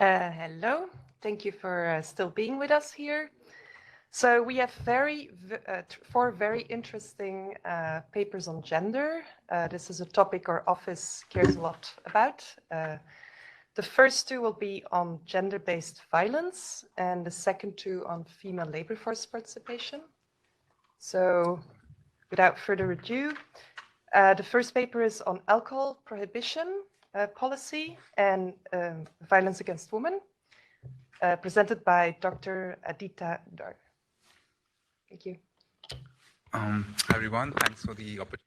Hello, thank you for still being with us here. So we have four very interesting papers on gender. This is a topic our office cares a lot about. The first two will be on gender-based violence and the second two on female labor force participation. So without further ado, the first paper is on alcohol prohibition policy and violence against women, presented by Dr. Adita Dar. Thank you. Hi everyone, thanks for the opportunity.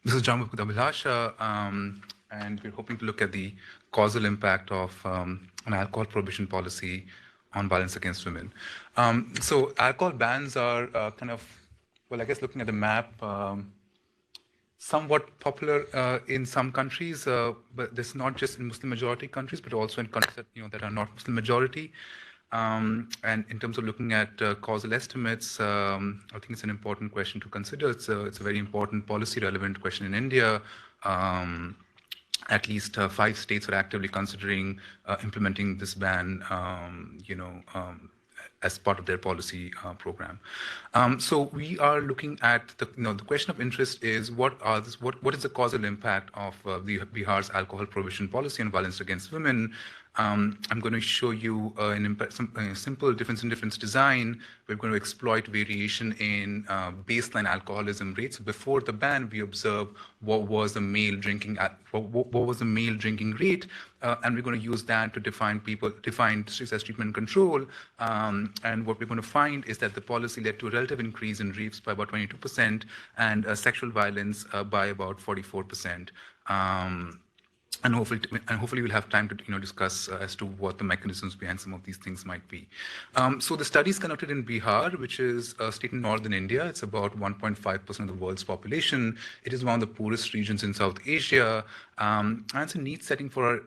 This is John with Abhilasha, and we're hoping to look at the causal impact of an alcohol prohibition policy on violence against women. So alcohol bans are kind of, well, I guess looking at the map, somewhat popular in some countries, but this is not just in Muslim majority countries, but also in countries that that are not Muslim majority. And in terms of looking at causal estimates, I think it's an important question to consider. It's a very important policy relevant question in India. At least 5 states are actively considering implementing this ban, as part of their policy program. So we are looking at the question of interest is what is the causal impact of the Bihar's alcohol prohibition policy on violence against women. I'm going to show you some simple difference in difference design. We're going to exploit variation in baseline alcoholism rates. Before the ban, we observe what was the male drinking rate, and we're going to use that to define districts as treatment control. And what we're going to find is that the policy led to a relative increase in rapes by about 22% and sexual violence by about 44%. And hopefully we'll have time to discuss as to what the mechanisms behind some of these things might be. So the study is conducted in Bihar, which is a state in northern India. It's about 1.5% of the world's population. It is one of the poorest regions in South Asia, and it's a neat setting for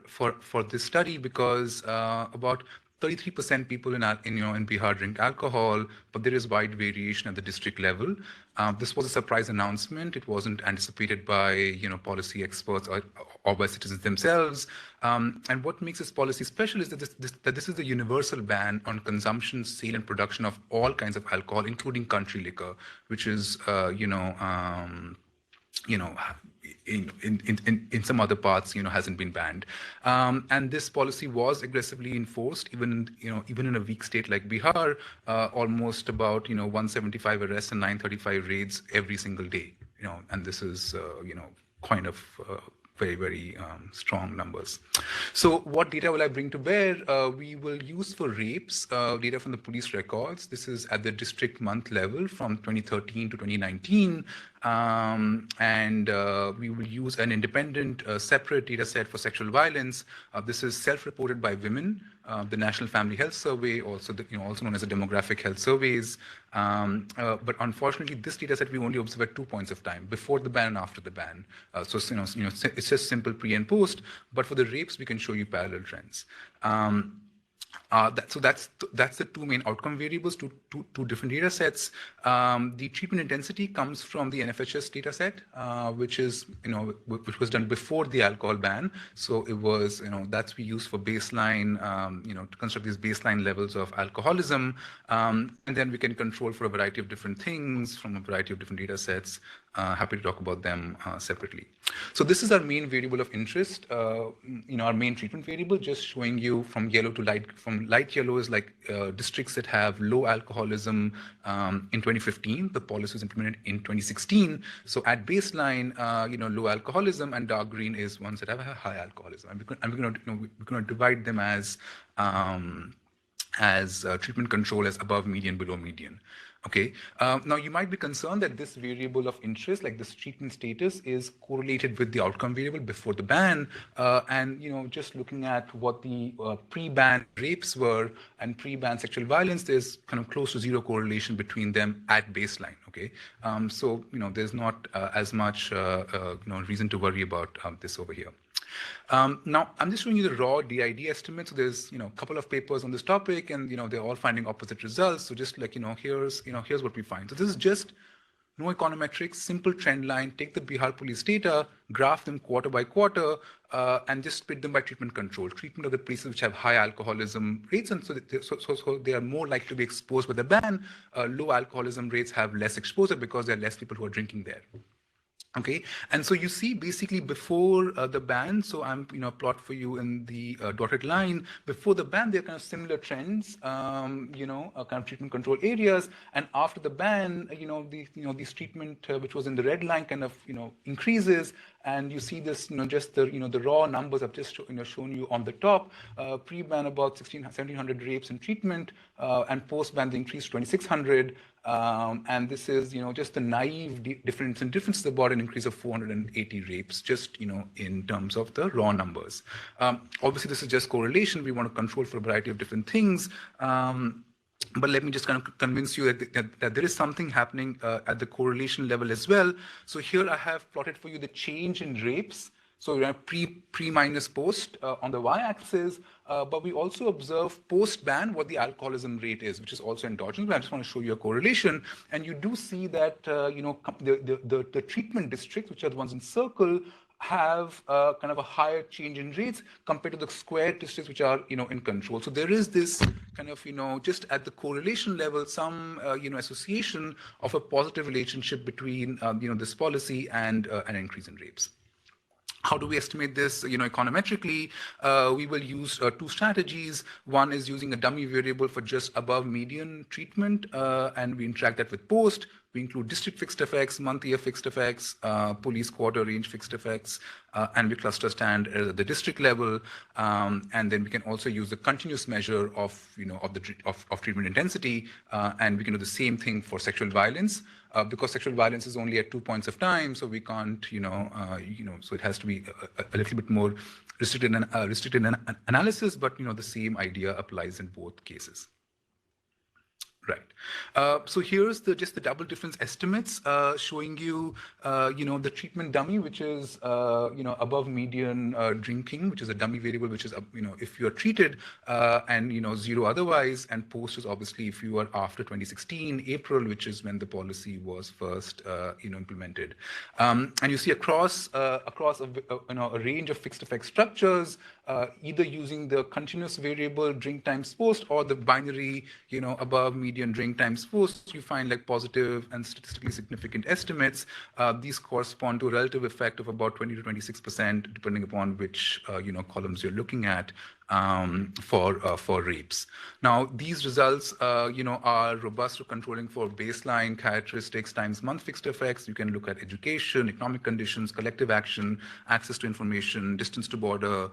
this study because about 33% people in Bihar drink alcohol, but there is wide variation at the district level. This was a surprise announcement. It wasn't anticipated by policy experts or by citizens themselves. And what makes this policy special is that this is a universal ban on consumption, sale, and production of all kinds of alcohol, including country liquor, which is in some other parts, hasn't been banned. And this policy was aggressively enforced, even in a weak state like Bihar, almost about 175 arrests and 935 raids every single day. And this is kind of very, very strong numbers. So what data will I bring to bear? We will use for rapes data from the police records. This is at the district month level from 2013 to 2019. And we will use an independent separate data set for sexual violence. This is self-reported by women, the National Family Health Survey, also also known as the demographic health surveys. But unfortunately, this data set we only observe at 2 points of time, before the ban and after the ban. So it's just simple pre and post. But for the rapes, we can show you parallel trends. So that's the 2 main outcome variables, two different data sets. The treatment intensity comes from the NFHS data set, which was done before the alcohol ban. So it was, that's we use for baseline, to construct these baseline levels of alcoholism. And then we can control for a variety of different things from a variety of different data sets. Happy to talk about them separately. So this is our main variable of interest, our main treatment variable, just showing you from yellow to light. From light yellow is like districts that have low alcoholism in 2015. The policy was implemented in 2016. So at baseline, low alcoholism, and dark green is ones that have a high alcoholism. And we're going to divide them as treatment control as above median, below median. Okay. Now you might be concerned that this variable of interest, like this treatment status, is correlated with the outcome variable before the ban. And just looking at what the pre-ban rapes were and pre-ban sexual violence, there's kind of close to zero correlation between them at baseline. Okay. So there's not as much reason to worry about this over here. Now, I'm just showing you the raw DID estimates. So there's, a couple of papers on this topic, and they're all finding opposite results. So just like here's what we find. So this is just no econometrics, simple trend line, take the Bihar police data, graph them quarter by quarter, and just split them by treatment control. Treatment of the places which have high alcoholism rates, and so they are more likely to be exposed with the ban. Low alcoholism rates have less exposure because there are less people who are drinking there. Okay, and so you see basically before the ban, so I'm plot for you in the dotted line. Before the ban, there are kind of similar trends, kind of treatment control areas, and after the ban, these treatment which was in the red line kind of increases, and you see this just the raw numbers I've just shown you on the top. Pre-ban about 1,700 rapes in treatment, and post-ban they increased 2,600. And this is, just the naive difference to the body, an increase of 480 rapes, just, in terms of the raw numbers. Obviously, this is just correlation. We want to control for a variety of different things. But let me just kind of convince you that there is something happening at the correlation level as well. So here I have plotted for you the change in rapes. So we have pre minus post on the y-axis, but we also observe post-ban what the alcoholism rate is, which is also endogenous. But I just want to show you a correlation, and you do see that the treatment districts, which are the ones in circle, have kind of a higher change in rates compared to the square districts which are in control. So there is this kind of just at the correlation level some association of a positive relationship between this policy and an increase in rapes. How do we estimate this, econometrically? We will use two strategies. One is using a dummy variable for just above median treatment, and we interact that with post. We include district fixed effects, month-year fixed effects, police quarter range fixed effects, and we cluster stand at the district level. And then we can also use the continuous measure of treatment intensity, and we can do the same thing for sexual violence. Because sexual violence is only at 2 points of time, so we can't, so it has to be a little bit more restricted analysis, but the same idea applies in both cases. Right. So here's just the double difference estimates showing you, the treatment dummy, which is, above median drinking, which is a dummy variable, which is, if you are treated and, 0 otherwise, and post is obviously if you are after 2016, April, which is when the policy was first, implemented. And you see across a range of fixed effect structures, either using the continuous variable drink times post or the binary, above median drink times post, you find like positive and statistically significant estimates. These correspond to a relative effect of about 20 to 26%, depending upon which columns you're looking at. For rapes. Now, these results, are robust to controlling for baseline characteristics times month fixed effects. You can look at education, economic conditions, collective action, access to information, distance to border,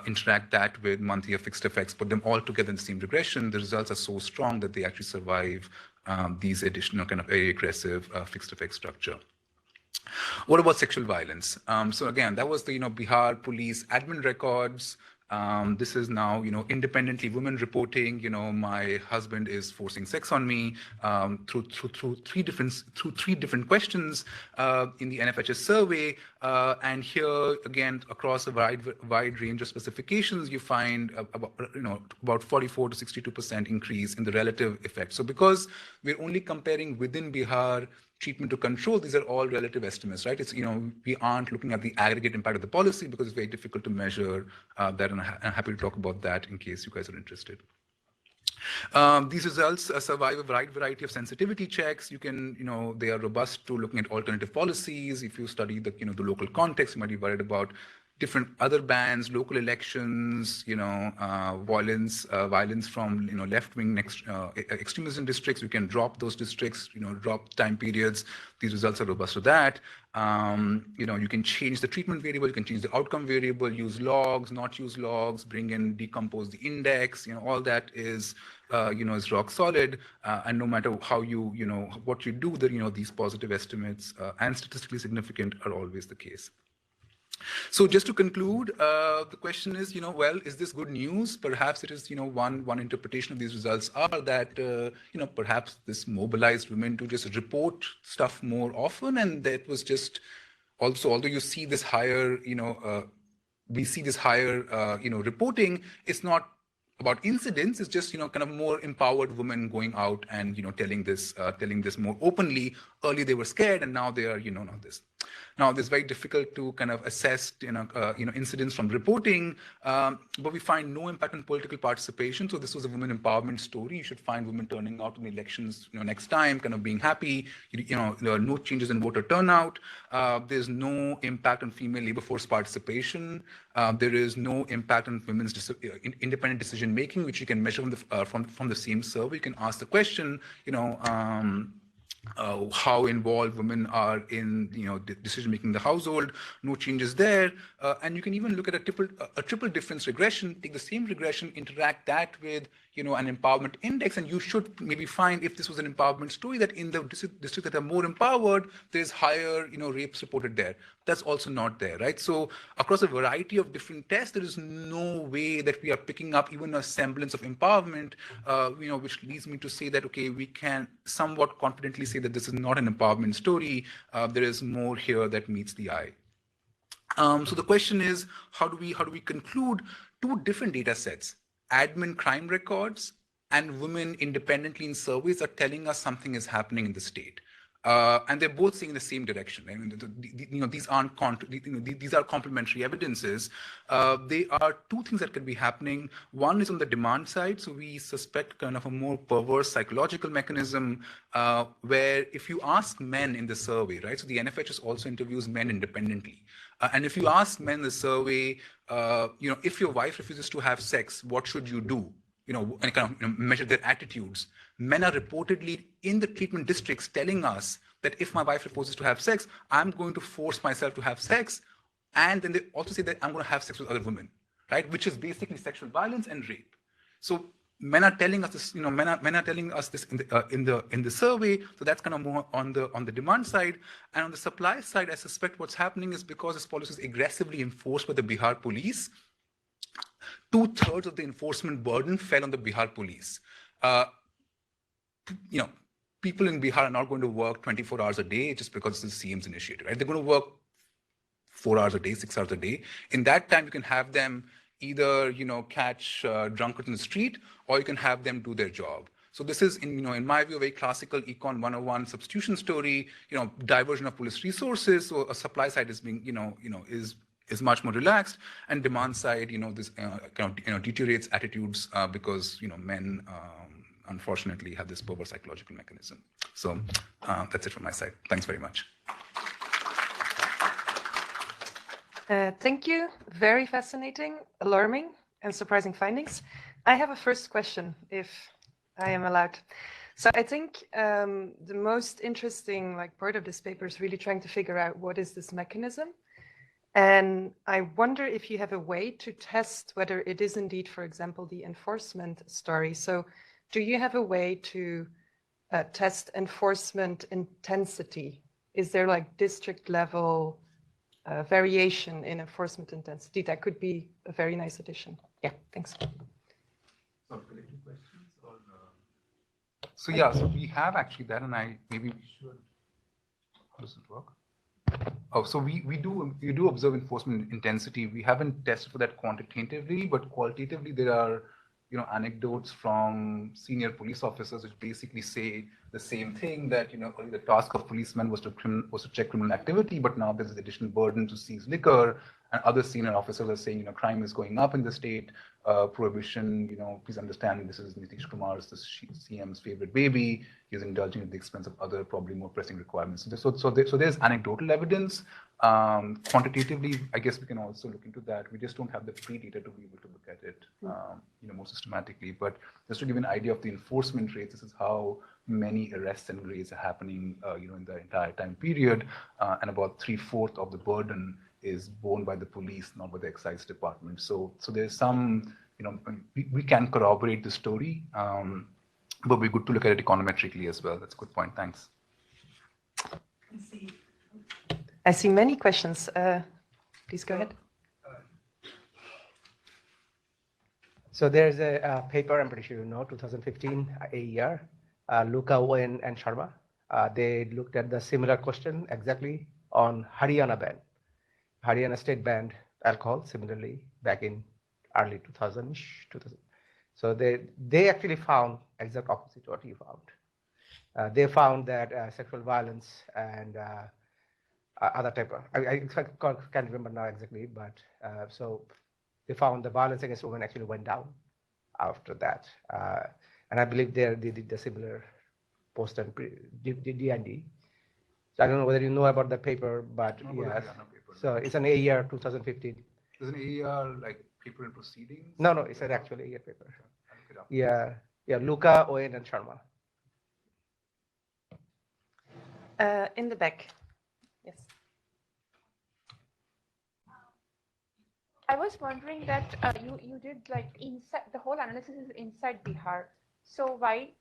interact that with month-year fixed effects, put them all together in the same regression. The results are so strong that they actually survive these additional kind of very aggressive fixed effect structure. What about sexual violence? So again, that was the Bihar police admin records. This is now, independently women reporting, my husband is forcing sex on me, through three different questions in the NFHS survey. And here again, across a wide range of specifications, you find about 44 to 62% increase in the relative effect. So because we're only comparing within Bihar treatment to control, these are all relative estimates, right? It's, we aren't looking at the aggregate impact of the policy because it's very difficult to measure that, and I'm happy to talk about that in case you guys are interested. These results survive a wide variety of sensitivity checks. You can, they are robust to looking at alternative policies. If you study the, the local context, you might be worried about different other bans, local elections, violence from left-wing extremism districts. You can drop those districts, drop time periods. These results are robust to that. You can change the treatment variable, you can change the outcome variable, use logs, not use logs, bring in, decompose the index. All that is is rock solid. And no matter how you, what you do, these positive estimates and statistically significant are always the case. So just to conclude, the question is, well, is this good news? Perhaps it is, one interpretation of these results are that, perhaps this mobilized women to just report stuff more often. And that was just also, although you see this higher, we see this higher, reporting, it's not about incidents is just, kind of more empowered women going out and, telling this more openly. Early they were scared, and now they are, not this. Now, it's very difficult to kind of assess, incidents from reporting, but we find no impact on political participation. So this was a women empowerment story. You should find women turning out in the elections, next time, kind of being happy. There are no changes in voter turnout. There's no impact on female labor force participation. There is no impact on women's independent decision making, which you can measure from the same survey. You can ask the question, how involved women are in decision making in the household. No changes there, and you can even look at a triple difference regression. Take the same regression, interact that with an empowerment index, and you should maybe find, if this was an empowerment story, that in the districts that are more empowered, there's higher rapes reported there. That's also not there, right? So across a variety of different tests, there is no way that we are picking up even a semblance of empowerment, which leads me to say that, okay, we can somewhat confidently say that this is not an empowerment story. There is more here that meets the eye. So the question is, how do we conclude two different data sets? Admin crime records and women independently in surveys are telling us something is happening in the state. And they're both saying the same direction. I mean, these aren't these are complementary evidences. They are two things that could be happening. One is on the demand side. So we suspect kind of a more perverse psychological mechanism where if you ask men in the survey, right? So the NFHS also interviews men independently. And if you ask men in the survey, if your wife refuses to have sex, what should you do? And kind of measure their attitudes. Men are reportedly in the treatment districts telling us that if my wife refuses to have sex, I'm going to force myself to have sex. And then they also say that I'm going to have sex with other women, right? Which is basically sexual violence and rape. So men are telling us this, men are telling us this in the survey. So that's kind of more on the demand side. And on the supply side, I suspect what's happening is because this policy is aggressively enforced by the Bihar police, 2/3 of the enforcement burden fell on the Bihar police. People in Bihar are not going to work 24 hours a day just because it's the CM's initiative, right? They're going to work 4 hours a day, 6 hours a day. In that time, you can have them either, catch drunkards in the street, or you can have them do their job. So this is, in my view, a very classical Econ 101 substitution story, diversion of police resources. So a supply side is being, is much more relaxed, and demand side, this kind of deteriorates attitudes because men unfortunately have this perverse psychological mechanism. So that's it from my side. Thanks very much. Thank you. Very fascinating, alarming, and surprising findings. I have a first question, if I am allowed. So I think the most interesting part of this paper is really trying to figure out what is this mechanism. And I wonder if you have a way to test whether it is indeed, for example, the enforcement story. So do you have a way to test enforcement intensity? Is there district level variation in enforcement intensity? That could be a very nice addition. Yeah, thanks. So yeah, so we have actually that, and maybe we should. How does it work? Oh, so we do observe enforcement intensity. We haven't tested for that quantitatively, but qualitatively there are anecdotes from senior police officers which basically say the same thing, that the task of policemen was to check criminal activity, but now there's an additional burden to seize liquor, and other senior officers are saying crime is going up in the state. Prohibition, please understand this is Nitish Kumar's, the CM's favorite baby. He's indulging at the expense of other probably more pressing requirements. So there's anecdotal evidence. Quantitatively, I guess we can also look into that. We just don't have the free data to be able to look at it, more systematically. But just to give an idea of the enforcement rates, this is how many arrests and raids are happening, in the entire time period, and about 3/4 of the burden is borne by the police, not by the excise department. So there's some, we can corroborate the story, but we're good to look at it econometrically as well. That's a good point. Thanks. I see many questions. Please go ahead. So there's a paper, I'm pretty sure 2015 AER, Luca, Wen, and Sharma. They looked at the similar question exactly on Haryana ban. Haryana state banned alcohol similarly back in early 2000-ish, So they actually found exact opposite what you found. They found that sexual violence and other type of, I can't remember now exactly, but so they found the violence against women actually went down after that. And I believe they did the similar post and D&D. So I don't know whether you know about the paper, but yes. So it's an AER 2015. Is an AER like paper and proceedings? No, it's an actual AER paper. Yeah, Luca, Owen, and Sharma. In the back, yes. I was wondering that you did like inside the whole analysis is inside Bihar. So why?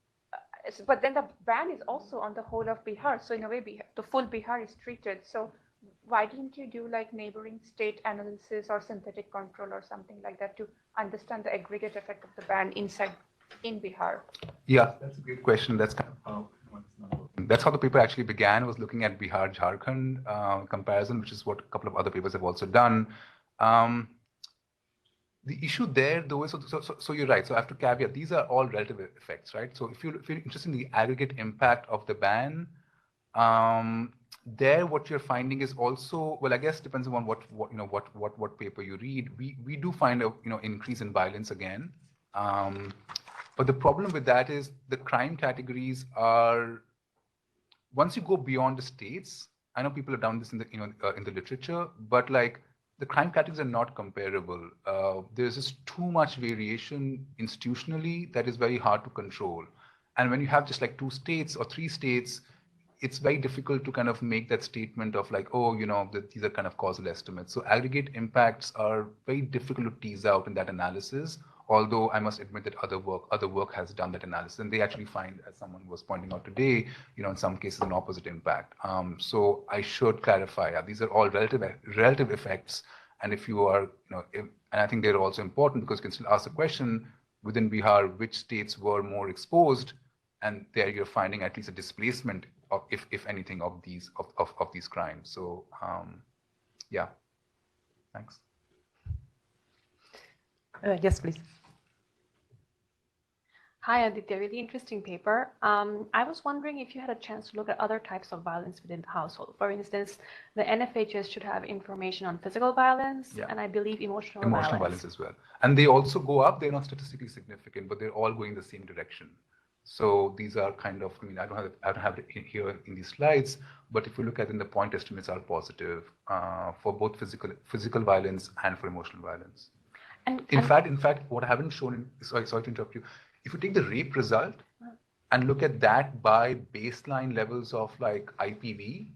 But then the ban is also on the whole of Bihar. So in a way, the full Bihar is treated. So why didn't you do like neighboring state analysis or synthetic control or something like that to understand the aggregate effect of the ban in Bihar? Yeah, that's a great question. That's kind of that's how the paper actually began, was looking at Bihar Jharkhand comparison, which is what a couple of other papers have also done. The issue there, though, is so you're right. So I have to caveat, these are all relative effects, right? So if you're interested in the aggregate impact of the ban, there what you're finding is also, well, I guess depends on what paper you read. We do find a increase in violence again, but the problem with that is the crime categories are, once you go beyond the states, I know people have done this in the in the literature, but like, the crime categories are not comparable. There's just too much variation institutionally that is very hard to control. And when you have just like 2 states or 3 states, it's very difficult to kind of make that statement of like, oh, these are kind of causal estimates. So aggregate impacts are very difficult to tease out in that analysis. Although I must admit that other work has done that analysis, and they actually find, as someone was pointing out today, in some cases an opposite impact. So I should clarify, these are all relative effects, and if you are, and I think they're also important because you can still ask the question within Bihar, which states were more exposed, and there you're finding at least a displacement of, if anything, of these crimes. So yeah, thanks. Yes, please. Hi, Aditya. Really interesting paper. I was wondering if you had a chance to look at other types of violence within the household. For instance, the NFHS should have information on physical violence, and I believe emotional violence as well. And they also go up. They're not statistically significant, but they're all going the same direction. So these are kind of, I don't have it here in these slides, but if you look at them, the point estimates are positive for both physical violence and for emotional violence. In fact, what I haven't shown, sorry to interrupt you, if you take the rape result and look at that by baseline levels of like IPV,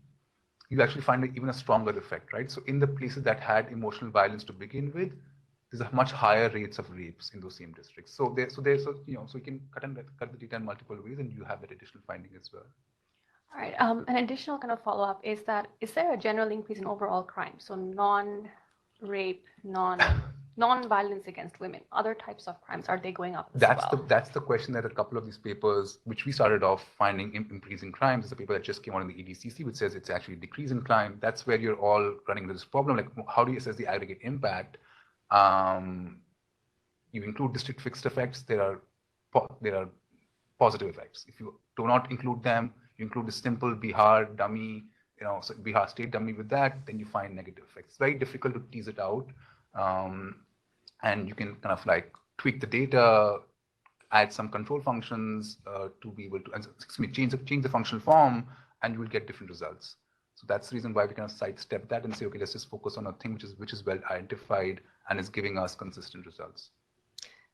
you actually find even a stronger effect, right? So in the places that had emotional violence to begin with, there's a much higher rates of rapes in those same districts. So so you can cut the data in multiple ways, and you have that additional finding as well. All right. An additional kind of follow-up is is there a general increase in overall crime? So non-rape, non-violence against women, other types of crimes, are they going up as well? That's the question that a couple of these papers, which we started off finding increasing crimes, is a paper that just came out in the EDCC, which says it's actually a decrease in crime. That's where you're all running into this problem. Like, how do you assess the aggregate impact? You include district fixed effects, there are positive effects. If you do not include them, you include the simple Bihar dummy, so Bihar state dummy with that, then you find negative effects. It's very difficult to tease it out. And you can kind of like tweak the data, add some control functions to be able to change the functional form, and you will get different results. So that's the reason why we kind of sidestep that and say, okay, let's just focus on a thing which is well identified and is giving us consistent results.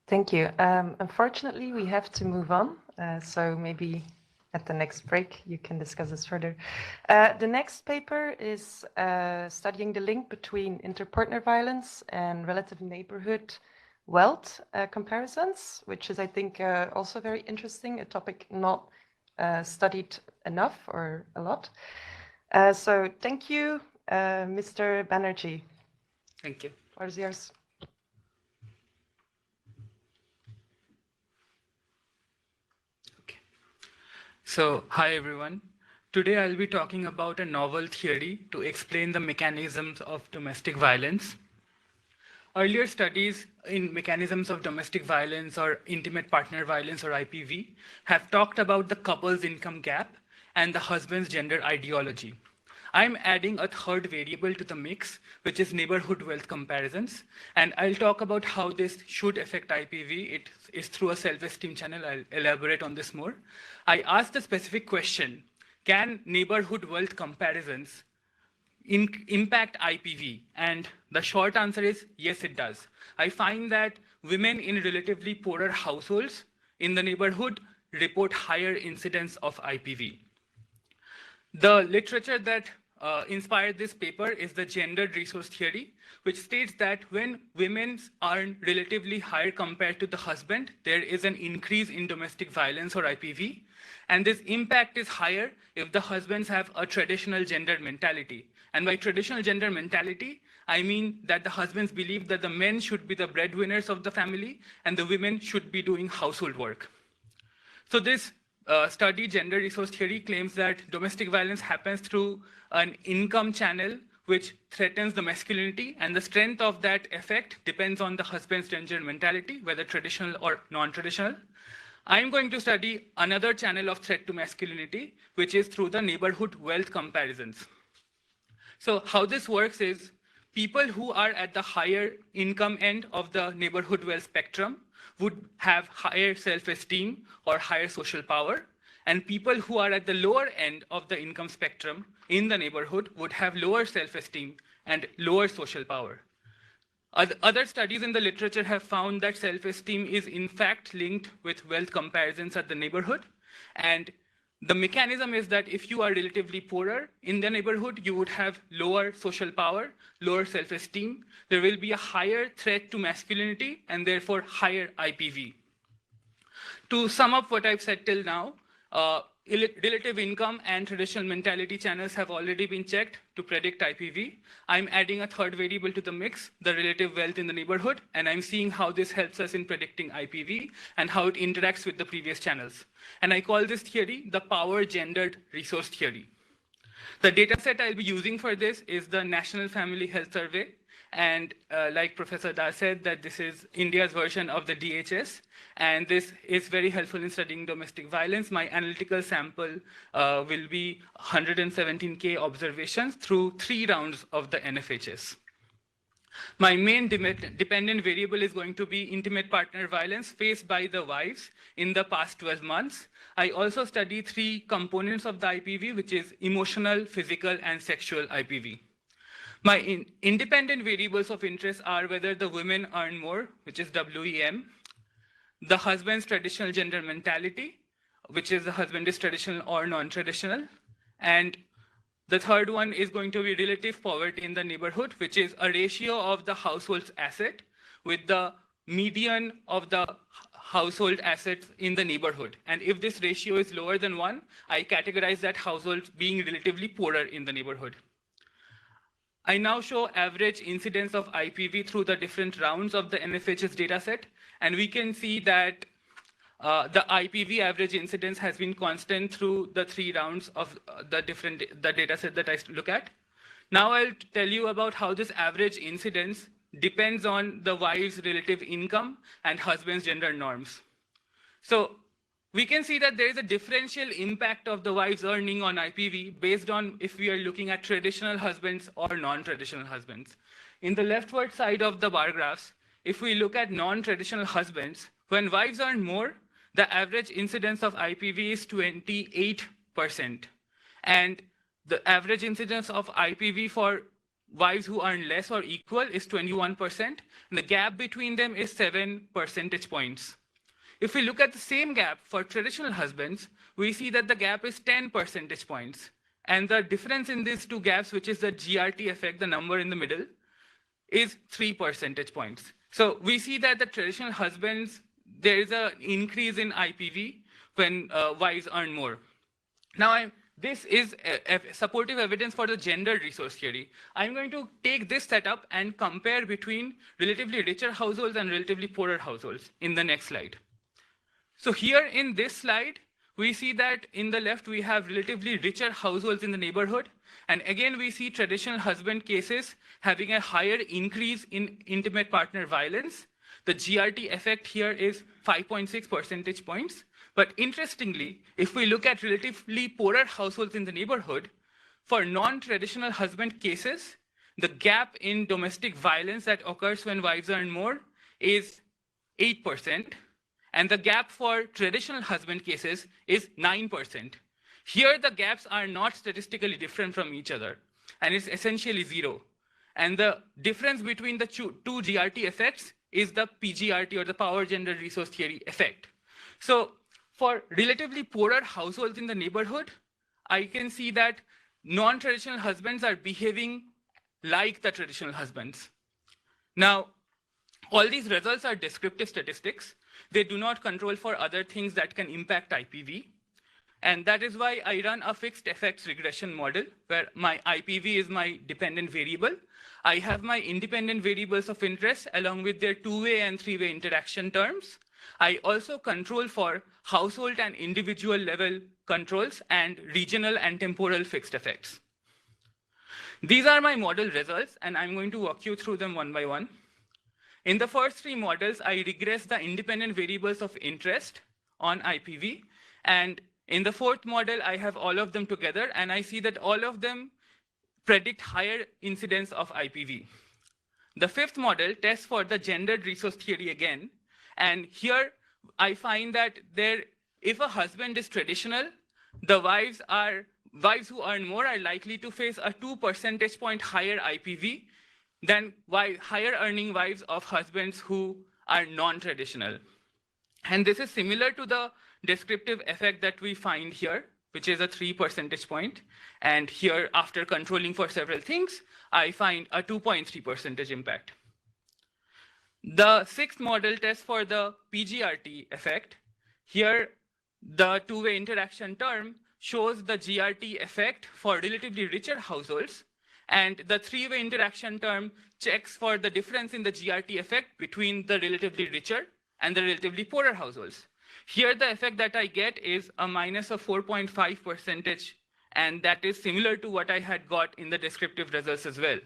Thank you. Unfortunately, we have to move on. So maybe at the next break, you can discuss this further. The next paper is studying the link between interpartner violence and relative neighborhood wealth comparisons, which is, I think, also very interesting, a topic not studied enough or a lot. So thank you, Mr. Banerjee. Thank you. What is yours? So, hi everyone. Today I'll be talking about a novel theory to explain the mechanisms of domestic violence. earlier studies in mechanisms of domestic violence or intimate partner violence or IPV have talked about the couple's income gap and the husband's gender ideology. I'm adding a third variable to the mix, which is neighborhood wealth comparisons. And I'll talk about how this should affect IPV. It is through a self-esteem channel. I'll elaborate on this more. I asked a specific question: can neighborhood wealth comparisons impact IPV? And the short answer is yes, it does. I find that women in relatively poorer households in the neighborhood report higher incidence of IPV. The literature that inspired this paper is the gendered resource theory, which states that when women earn relatively higher compared to the husband, there is an increase in domestic violence or IPV. And this impact is higher if the husbands have a traditional gender mentality. And by traditional gender mentality, I mean that the husbands believe that the men should be the breadwinners of the family and the women should be doing household work. So this study, gender resource theory, claims that domestic violence happens through an income channel which threatens the masculinity, and the strength of that effect depends on the husband's gender mentality, whether traditional or non-traditional. I'm going to study another channel of threat to masculinity, which is through the neighborhood wealth comparisons. So how this works is people who are at the higher income end of the neighborhood wealth spectrum would have higher self-esteem or higher social power, and people who are at the lower end of the income spectrum in the neighborhood would have lower self-esteem and lower social power. Other studies in the literature have found that self-esteem is in fact linked with wealth comparisons at the neighborhood, and the mechanism is that if you are relatively poorer in the neighborhood, you would have lower social power, lower self-esteem. There will be a higher threat to masculinity and therefore higher IPV. To sum up what I've said till now, relative income and traditional mentality channels have already been checked to predict IPV. I'm adding a third variable to the mix, the relative wealth in the neighborhood, and I'm seeing how this helps us in predicting IPV and how it interacts with the previous channels. And I call this theory the power gendered resource theory. The data set I'll be using for this is the National Family Health Survey. And like Professor Das said, that this is India's version of the DHS. And this is very helpful in studying domestic violence. My analytical sample will be 117K observations through 3 rounds of the NFHS. My main dependent variable is going to be intimate partner violence faced by the wives in the past 12 months. I also study 3 components of the IPV, which is emotional, physical, and sexual IPV. My independent variables of interest are whether the women earn more, which is WEM, the husband's traditional gender mentality, which is the husband is traditional or non-traditional, and the third one is going to be relative poverty in the neighborhood, which is a ratio of the household's asset with the median of the household assets in the neighborhood. And if this ratio is lower than 1, I categorize that household being relatively poorer in the neighborhood. I now show average incidence of IPV through the different rounds of the NFHS dataset, and we can see that the IPV average incidence has been constant through the 3 rounds of the dataset that I look at. Now I'll tell you about how this average incidence depends on the wife's relative income and husband's gender norms. So we can see that there is a differential impact of the wife's earning on IPV based on if we are looking at traditional husbands or non-traditional husbands. In the leftward side of the bar graphs, if we look at non-traditional husbands, when wives earn more, the average incidence of IPV is 28%. And the average incidence of IPV for wives who earn less or equal is 21%. And the gap between them is 7 percentage points. If we look at the same gap for traditional husbands, we see that the gap is 10 percentage points. And the difference in these 2 gaps, which is the GRT effect, the number in the middle, is 3 percentage points. So we see that the traditional husbands, there is an increase in IPV when wives earn more. Now, this is supportive evidence for the gender resource theory. I'm going to take this setup and compare between relatively richer households and relatively poorer households in the next slide. So here in this slide, we see that in the left, we have relatively richer households in the neighborhood. And again, we see traditional husband cases having a higher increase in intimate partner violence. The GRT effect here is 5.6 percentage points. But interestingly, if we look at relatively poorer households in the neighborhood, for non-traditional husband cases, the gap in domestic violence that occurs when wives earn more is 8%. And the gap for traditional husband cases is 9%. Here, the gaps are not statistically different from each other, and it's essentially zero. And the difference between the two GRT effects is the PGRT, or the power gender resource theory effect. So for relatively poorer households in the neighborhood, I can see that non-traditional husbands are behaving like the traditional husbands. Now, all these results are descriptive statistics. They do not control for other things that can impact IPV. And that is why I run a fixed effects regression model where my IPV is my dependent variable. I have my independent variables of interest along with their two-way and three-way interaction terms. I also control for household and individual level controls and regional and temporal fixed effects. These are my model results, and I'm going to walk you through them one by one. In the first three models, I regress the independent variables of interest on IPV. And in the fourth model, I have all of them together, and I see that all of them predict higher incidence of IPV. The fifth model tests for the gendered resource theory again. And here, I find that if a husband is traditional, the wives who earn more are likely to face a 2 percentage point higher IPV than higher earning wives of husbands who are non-traditional. And this is similar to the descriptive effect that we find here, which is a 3 percentage point. And here, after controlling for several things, I find a 2.3% impact. The sixth model tests for the PGRT effect. Here, the two-way interaction term shows the GRT effect for relatively richer households, and the three-way interaction term checks for the difference in the GRT effect between the relatively richer and the relatively poorer households. Here, the effect that I get is a minus of 4.5%, and that is similar to what I had got in the descriptive results as well.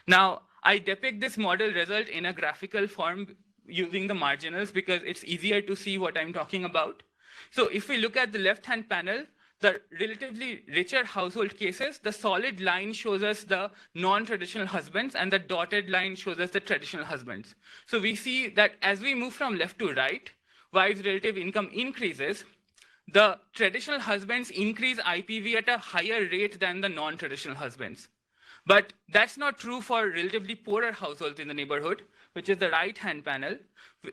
Now, I depict this model result in a graphical form using the marginals because it's easier to see what I'm talking about. So if we look at the left-hand panel, the relatively richer household cases, the solid line shows us the non-traditional husbands, and the dotted line shows us the traditional husbands. So we see that as we move from left to right, wives' relative income increases, the traditional husbands increase IPV at a higher rate than the non-traditional husbands. But that's not true for relatively poorer households in the neighborhood, which is the right-hand panel.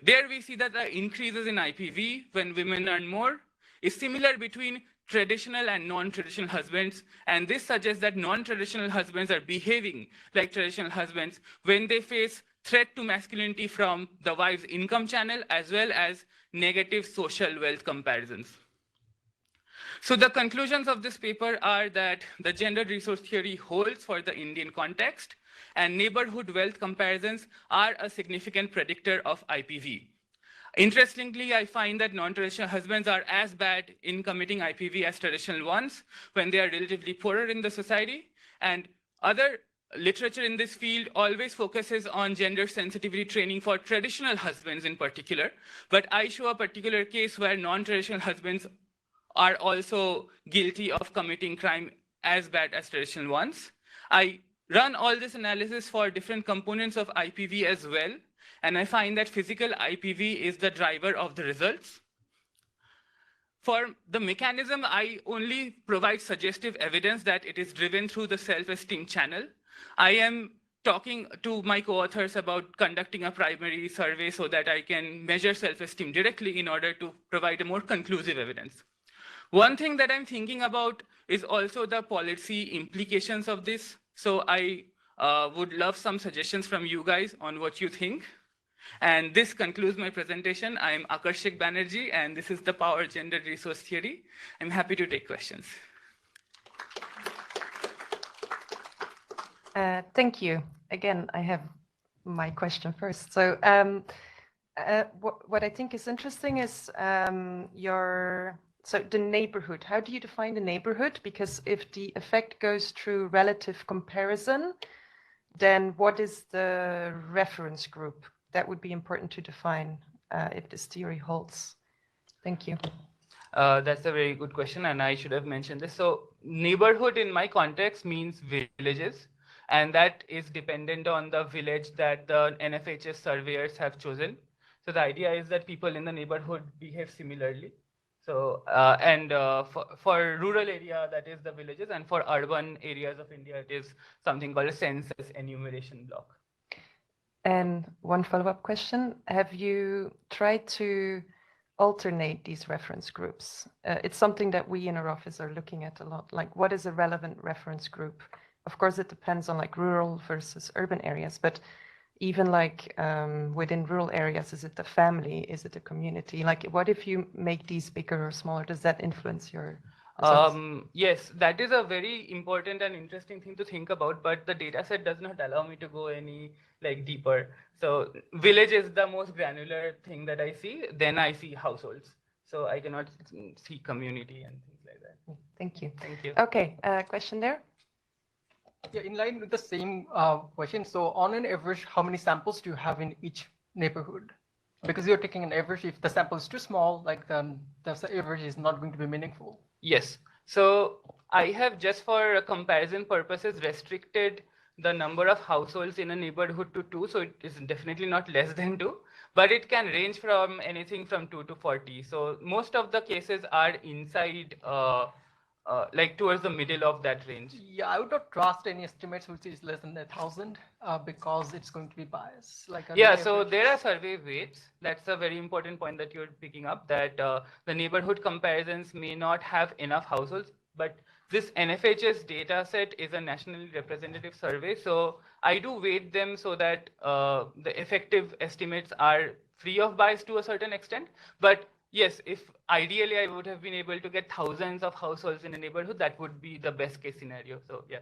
There we see that the increases in IPV when women earn more is similar between traditional and non-traditional husbands, and this suggests that non-traditional husbands are behaving like traditional husbands when they face threat to masculinity from the wife's income channel as well as negative social wealth comparisons. So the conclusions of this paper are that the gender resource theory holds for the Indian context, and neighborhood wealth comparisons are a significant predictor of IPV. Interestingly, I find that non-traditional husbands are as bad in committing IPV as traditional ones when they are relatively poorer in the society. And other literature in this field always focuses on gender sensitivity training for traditional husbands in particular. But I show a particular case where non-traditional husbands are also guilty of committing crime as bad as traditional ones. I run all this analysis for different components of IPV as well. And I find that physical IPV is the driver of the results. For the mechanism, I only provide suggestive evidence that it is driven through the self-esteem channel. I am talking to my co-authors about conducting a primary survey so that I can measure self-esteem directly in order to provide a more conclusive evidence. One thing that I'm thinking about is also the policy implications of this. So I would love some suggestions from you guys on what you think. And this concludes my presentation. I'm Akarshik Banerjee, and this is the Power Gender Resource Theory. I'm happy to take questions. Thank you. Again, I have my question first. So what I think is interesting is your So the neighborhood, how do you define the neighborhood? Because if the effect goes through relative comparison, then what is the reference group? That would be important to define if this theory holds. Thank you. That's a very good question, and I should have mentioned this. So neighborhood in my context means villages, and that is dependent on the village that the NFHS surveyors have chosen. So the idea is that people in the neighborhood behave similarly. So for rural area, that is the villages, and for urban areas of India, it is something called a census enumeration block. And one follow-up question: have you tried to alternate these reference groups? It's something that we in our office are looking at a lot. Like, what is a relevant reference group? Of course, it depends on like rural versus urban areas, but even like within rural areas, is it the family? Is it a community? Like, what if you make these bigger or smaller? Does that influence your results? Yes, that is a very important and interesting thing to think about, but the data set does not allow me to go any like deeper. So village is the most granular thing that I see. Then I see households. So I cannot see community and things like that. Thank you. Thank you. Okay, question there? Yeah, in line with the same question. So on an average, how many samples do you have in each neighborhood? Because you're taking an average. If the sample is too small, like the average is not going to be meaningful. Yes. So I have, just for comparison purposes, restricted the number of households in a neighborhood to 2. So it is definitely not less than 2, but it can range from anything from 2 to 40. So most of the cases are inside, like towards the middle of that range. Yeah, I would not trust any estimates which is less than 1,000 because it's going to be biased. Like yeah, so there are survey weights. That's a very important point that you're picking up, that the neighborhood comparisons may not have enough households, but this NFHS data set is a nationally representative survey. So I do weight them so that the effective estimates are free of bias to a certain extent. But yes, if ideally I would have been able to get thousands of households in a neighborhood, that would be the best case scenario. So yeah.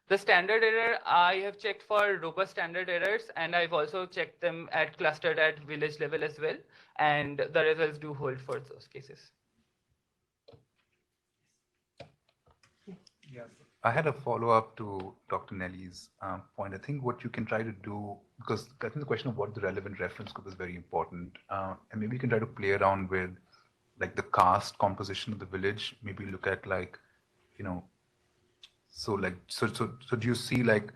The standard error, I have checked for robust standard errors, and I've also checked them at clustered at village level as well. And the results do hold for those cases. Yes. I had a follow-up to Dr. Nelly's point. I think what you can try to do, because I think the question of what the relevant reference group is very important, and maybe you can try to play around with like the caste composition of the village. Maybe look at like, you know, so do you see like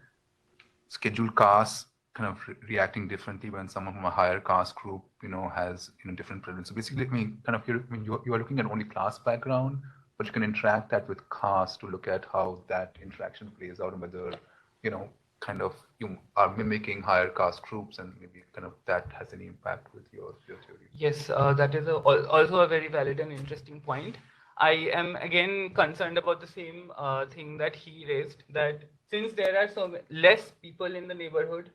scheduled castes kind of reacting differently when someone from a higher caste group, you know, has, you know, different preferences? So basically, I mean, kind of you are looking at only class background, but you can interact that with caste to look at how that interaction plays out and whether, you know, kind of you are mimicking higher caste groups, and maybe kind of that has any impact with your theory. Yes, that is also a very valid and interesting point. I am again concerned about the same thing that he raised, that since there are so less people in the neighborhood,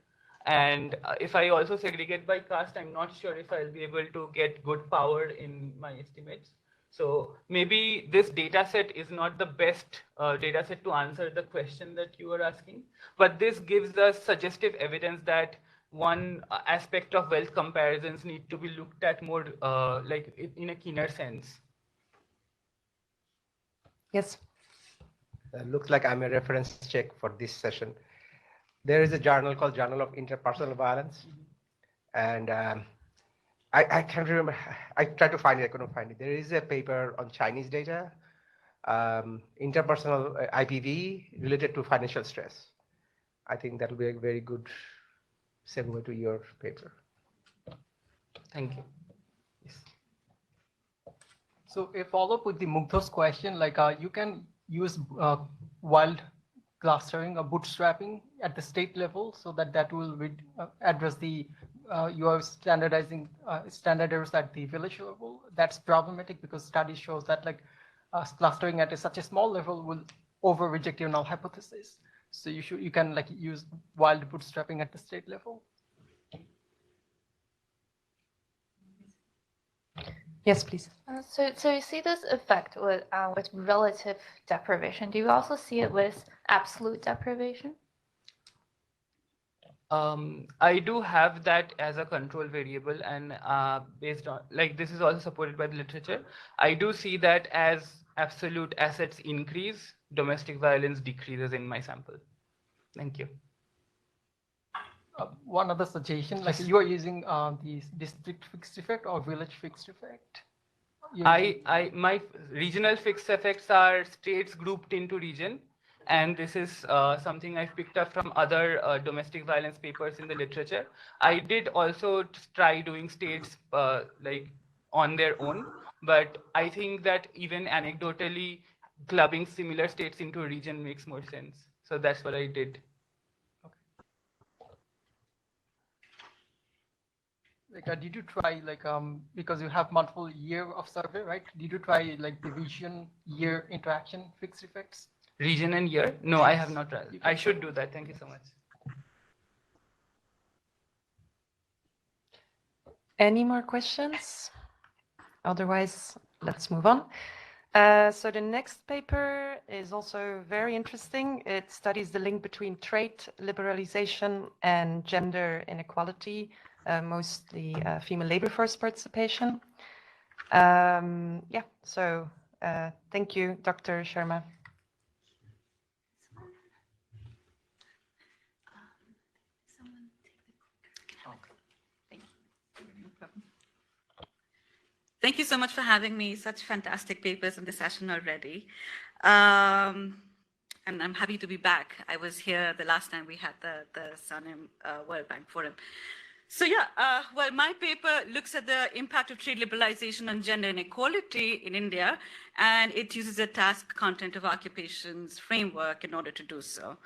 and if I also segregate by caste, I'm not sure if I'll be able to get good power in my estimates. So maybe this data set is not the best data set to answer the question that you are asking, but this gives us suggestive evidence that one aspect of wealth comparisons need to be looked at more like in a keener sense. Yes. Looks like I'm a reference check for this session. There is a journal called Journal of Interpersonal Violence, and I can't remember. I tried to find it. I couldn't find it. There is a paper on Chinese data, interpersonal IPV related to financial stress. I think that will be a very good segue to your paper. Thank you. Yes. So a follow-up with the Mugdha's question, like you can use wild clustering or bootstrapping at the state level, so that will address the you are standardizing standard errors at the village level. That's problematic because study shows that like clustering at such a small level will over reject your null hypothesis. So you can like use wild bootstrapping at the state level. Yes, please. So you see this effect with relative deprivation. Do you also see it with absolute deprivation? I do have that as a control variable, and based on, like, this is also supported by the literature. I do see that as absolute assets increase, domestic violence decreases in my sample. Thank you. One other suggestion, like you are using the district fixed effect or village fixed effect? My regional fixed effects are states grouped into region. And this is something I've picked up from other domestic violence papers in the literature. I did also try doing states like on their own, but I think that even anecdotally clubbing similar states into a region makes more sense. So that's what I did. Like, did you try, like, because you have multiple year of survey, right? Did you try like division, year, interaction, fixed effects? Region and year? No, I have not tried. I should do that. Thank you so much. Any more questions? Otherwise, let's move on. So the next paper is also very interesting. It studies the link between trade liberalization and gender inequality, mostly female labor force participation. Yeah, so thank you, Dr. Sharma. Thank you so much for having me. Such fantastic papers in the session already. And I'm happy to be back. I was here the last time we had the SANEM World Bank Forum. So yeah, well, my paper looks at the impact of trade liberalization on gender inequality in India, and it uses a task content of occupations framework in order to do so.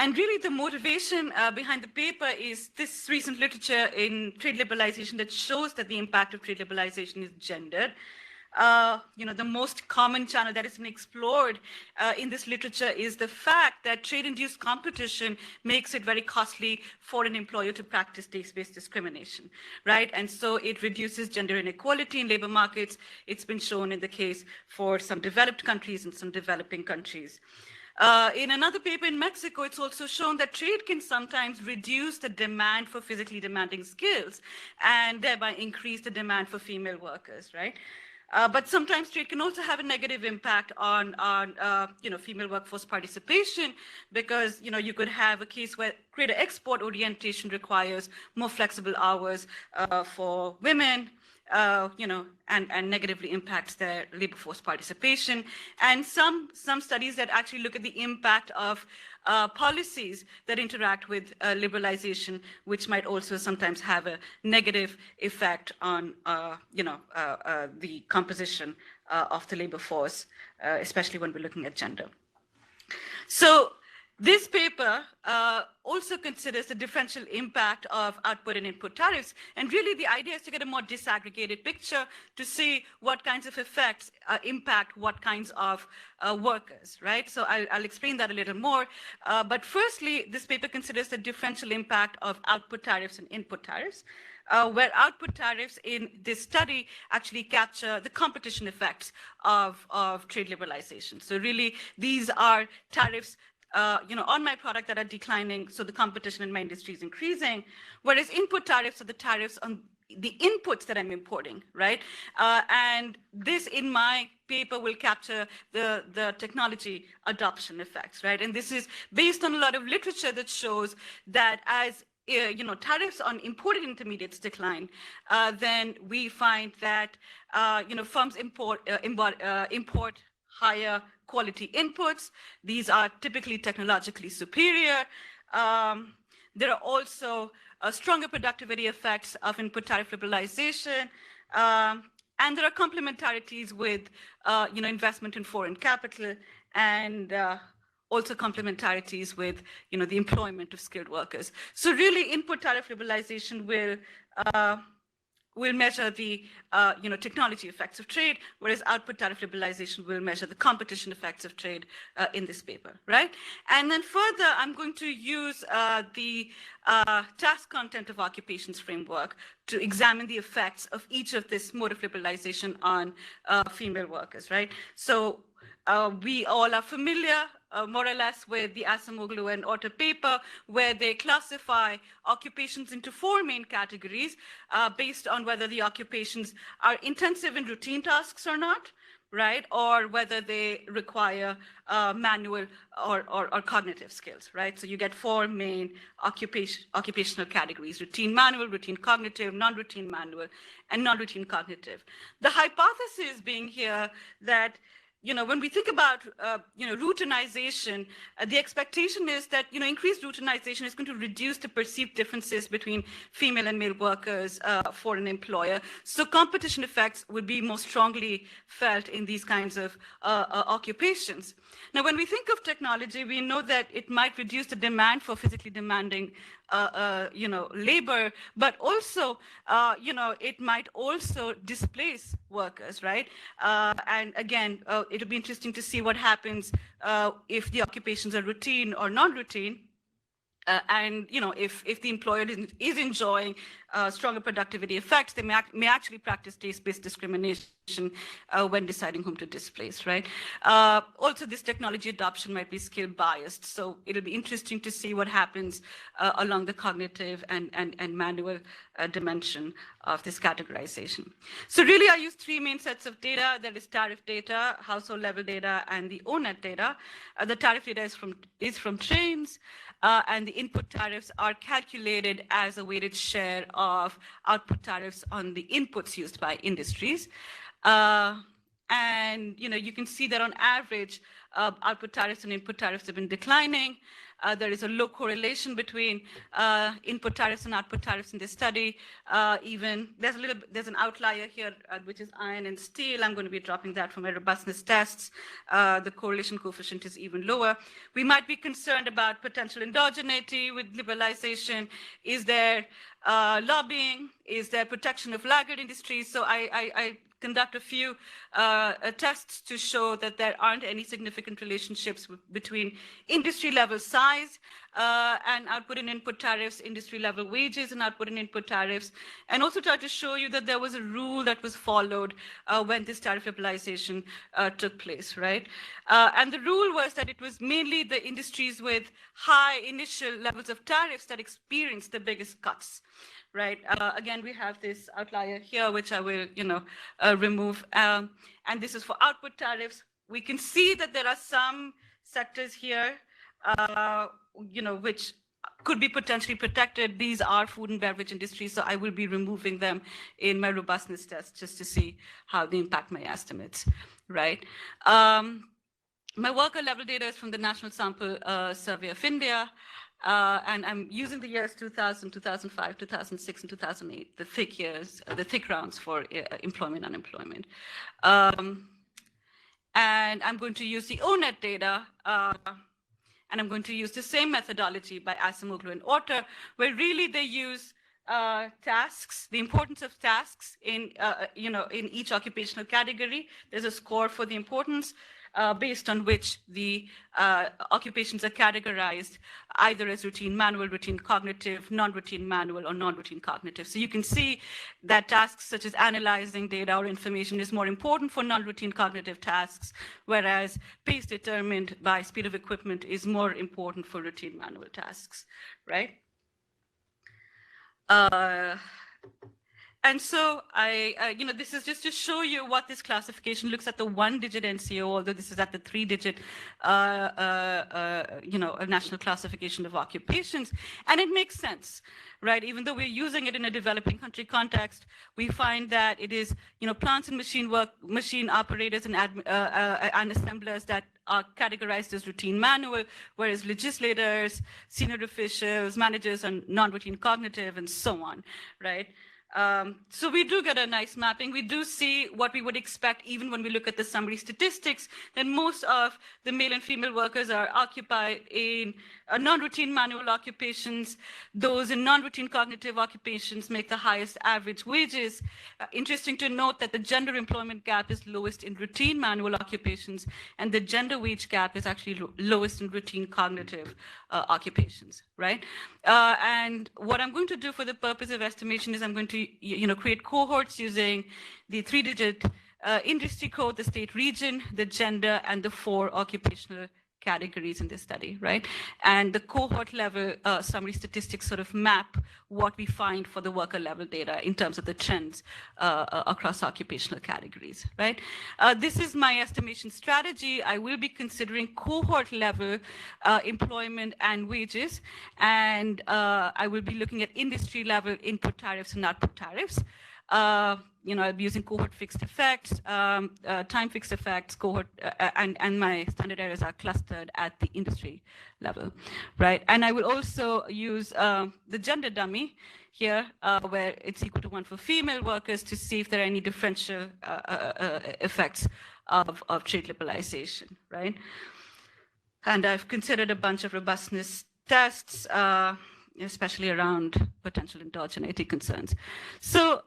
And really the motivation behind the paper is this recent literature in trade liberalization that shows that the impact of trade liberalization is gendered. The most common channel that has been explored in this literature is the fact that trade-induced competition makes it very costly for an employer to practice race-based discrimination, right? And so it reduces gender inequality in labor markets. It's been shown in the case for some developed countries and some developing countries. In another paper in Mexico, it's also shown that trade can sometimes reduce the demand for physically demanding skills and thereby increase the demand for female workers, right? But sometimes trade can also have a negative impact on female workforce participation because, you could have a case where greater export orientation requires more flexible hours for women, and negatively impacts their labor force participation. And some studies that actually look at the impact of policies that interact with liberalization, which might also sometimes have a negative effect on, the composition of the labor force, especially when we're looking at gender. So this paper also considers the differential impact of output and input tariffs. And really the idea is to get a more disaggregated picture to see what kinds of effects impact what kinds of workers, right? So I'll explain that a little more. But firstly, this paper considers the differential impact of output tariffs and input tariffs. Where output tariffs in this study actually capture the competition effects of trade liberalization. So really, these are tariffs on my product that are declining, so the competition in my industry is increasing, whereas input tariffs are the tariffs on the inputs that I'm importing, right? And this, in my paper, will capture the technology adoption effects, right? And this is based on a lot of literature that shows that as tariffs on imported intermediates decline, then we find that firms import higher quality inputs. These are typically technologically superior. There are also stronger productivity effects of input tariff liberalization. And there are complementarities with investment in foreign capital and also complementarities with the employment of skilled workers. So really input tariff liberalization will measure the technology effects of trade, whereas output tariff liberalization will measure the competition effects of trade in this paper, right? And then further, I'm going to use the task content of occupations framework to examine the effects of each of this mode of liberalization on female workers, right? So we all are familiar more or less with the Acemoglu and Otter paper, where they classify occupations into 4 main categories based on whether the occupations are intensive in routine tasks or not, right? Or whether they require manual or cognitive skills, right? So you get 4 main occupational categories: routine manual, routine cognitive, non-routine manual, and non-routine cognitive. The hypothesis being here that when we think about, routinization, the expectation is that, increased routinization is going to reduce the perceived differences between female and male workers for an employer. So competition effects would be more strongly felt in these kinds of occupations. Now, when we think of technology, we know that it might reduce the demand for physically demanding labor, but also, it might also displace workers, right? And again, it'll be interesting to see what happens if the occupations are routine or non-routine. And if the employer is enjoying stronger productivity effects, they may actually practice race-based discrimination when deciding whom to displace, right? Also, this technology adoption might be skill biased, so it'll be interesting to see what happens along the cognitive and manual dimension of this categorization. So really, I use 3 main sets of data. There is tariff data, household level data, and the ONET data. The tariff data is from trains. And the input tariffs are calculated as a weighted share of output tariffs on the inputs used by industries. And you can see that on average, output tariffs and input tariffs have been declining. There is a low correlation between input tariffs and output tariffs in this study. Even there's an outlier here, which is iron and steel. I'm going to be dropping that from my robustness tests. The correlation coefficient is even lower. We might be concerned about potential endogeneity with liberalization. Is there lobbying? Is there protection of laggard industries? So I conduct a few tests to show that there aren't any significant relationships between industry level size and output and input tariffs, industry level wages and output and input tariffs, and also try to show you that there was a rule that was followed when this tariff liberalization took place, right? And the rule was that it was mainly the industries with high initial levels of tariffs that experienced the biggest cuts. Right. Again, we have this outlier here, which I will, remove. And this is for output tariffs. We can see that there are some sectors here, which could be potentially protected. These are food and beverage industries, so I will be removing them in my robustness test just to see how they impact my estimates. Right. My worker level data is from the National Sample Survey of India. And I'm using the years 2000, 2005, 2006, and 2008, the thick years, the thick rounds for employment, unemployment. And I'm going to use the ONET data, and I'm going to use the same methodology by Acemoglu and Otter, where really they use tasks, the importance of tasks in each occupational category. There's a score for the importance. Based on which the occupations are categorized either as routine manual, routine cognitive, non-routine manual, or non-routine cognitive. So you can see that tasks such as analyzing data or information is more important for non-routine cognitive tasks, whereas pace determined by speed of equipment is more important for routine manual tasks, right? And so this is just to show you what this classification looks at the 1-digit NCO, although this is at the 3-digit, national classification of occupations. And it makes sense, right? Even though we're using it in a developing country context, we find that it is, plants and machine operators and assemblers that are categorized as routine manual, whereas legislators, senior officials, managers are non-routine cognitive, and so on, right? So we do get a nice mapping. We do see what we would expect even when we look at the summary statistics, that most of the male and female workers are occupied in non-routine manual occupations. Those in non-routine cognitive occupations make the highest average wages. Interesting to note that the gender employment gap is lowest in routine manual occupations, and the gender wage gap is actually lowest in routine cognitive occupations, right? And what I'm going to do for the purpose of estimation is I'm going to create cohorts using the 3-digit industry code, the state region, the gender, and the 4 occupational categories in this study, right? And the cohort level summary statistics sort of map what we find for the worker level data in terms of the trends across occupational categories, right? This is my estimation strategy. I will be considering cohort level employment and wages, and I will be looking at industry level input tariffs and output tariffs. I'll be using cohort fixed effects, time fixed effects, cohort, and my standard errors are clustered at the industry level, right? And I will also use the gender dummy here, where it's equal to 1 for female workers, to see if there are any differential effects of trade liberalization, right? And I've considered a bunch of robustness tests, especially around potential endogeneity concerns. So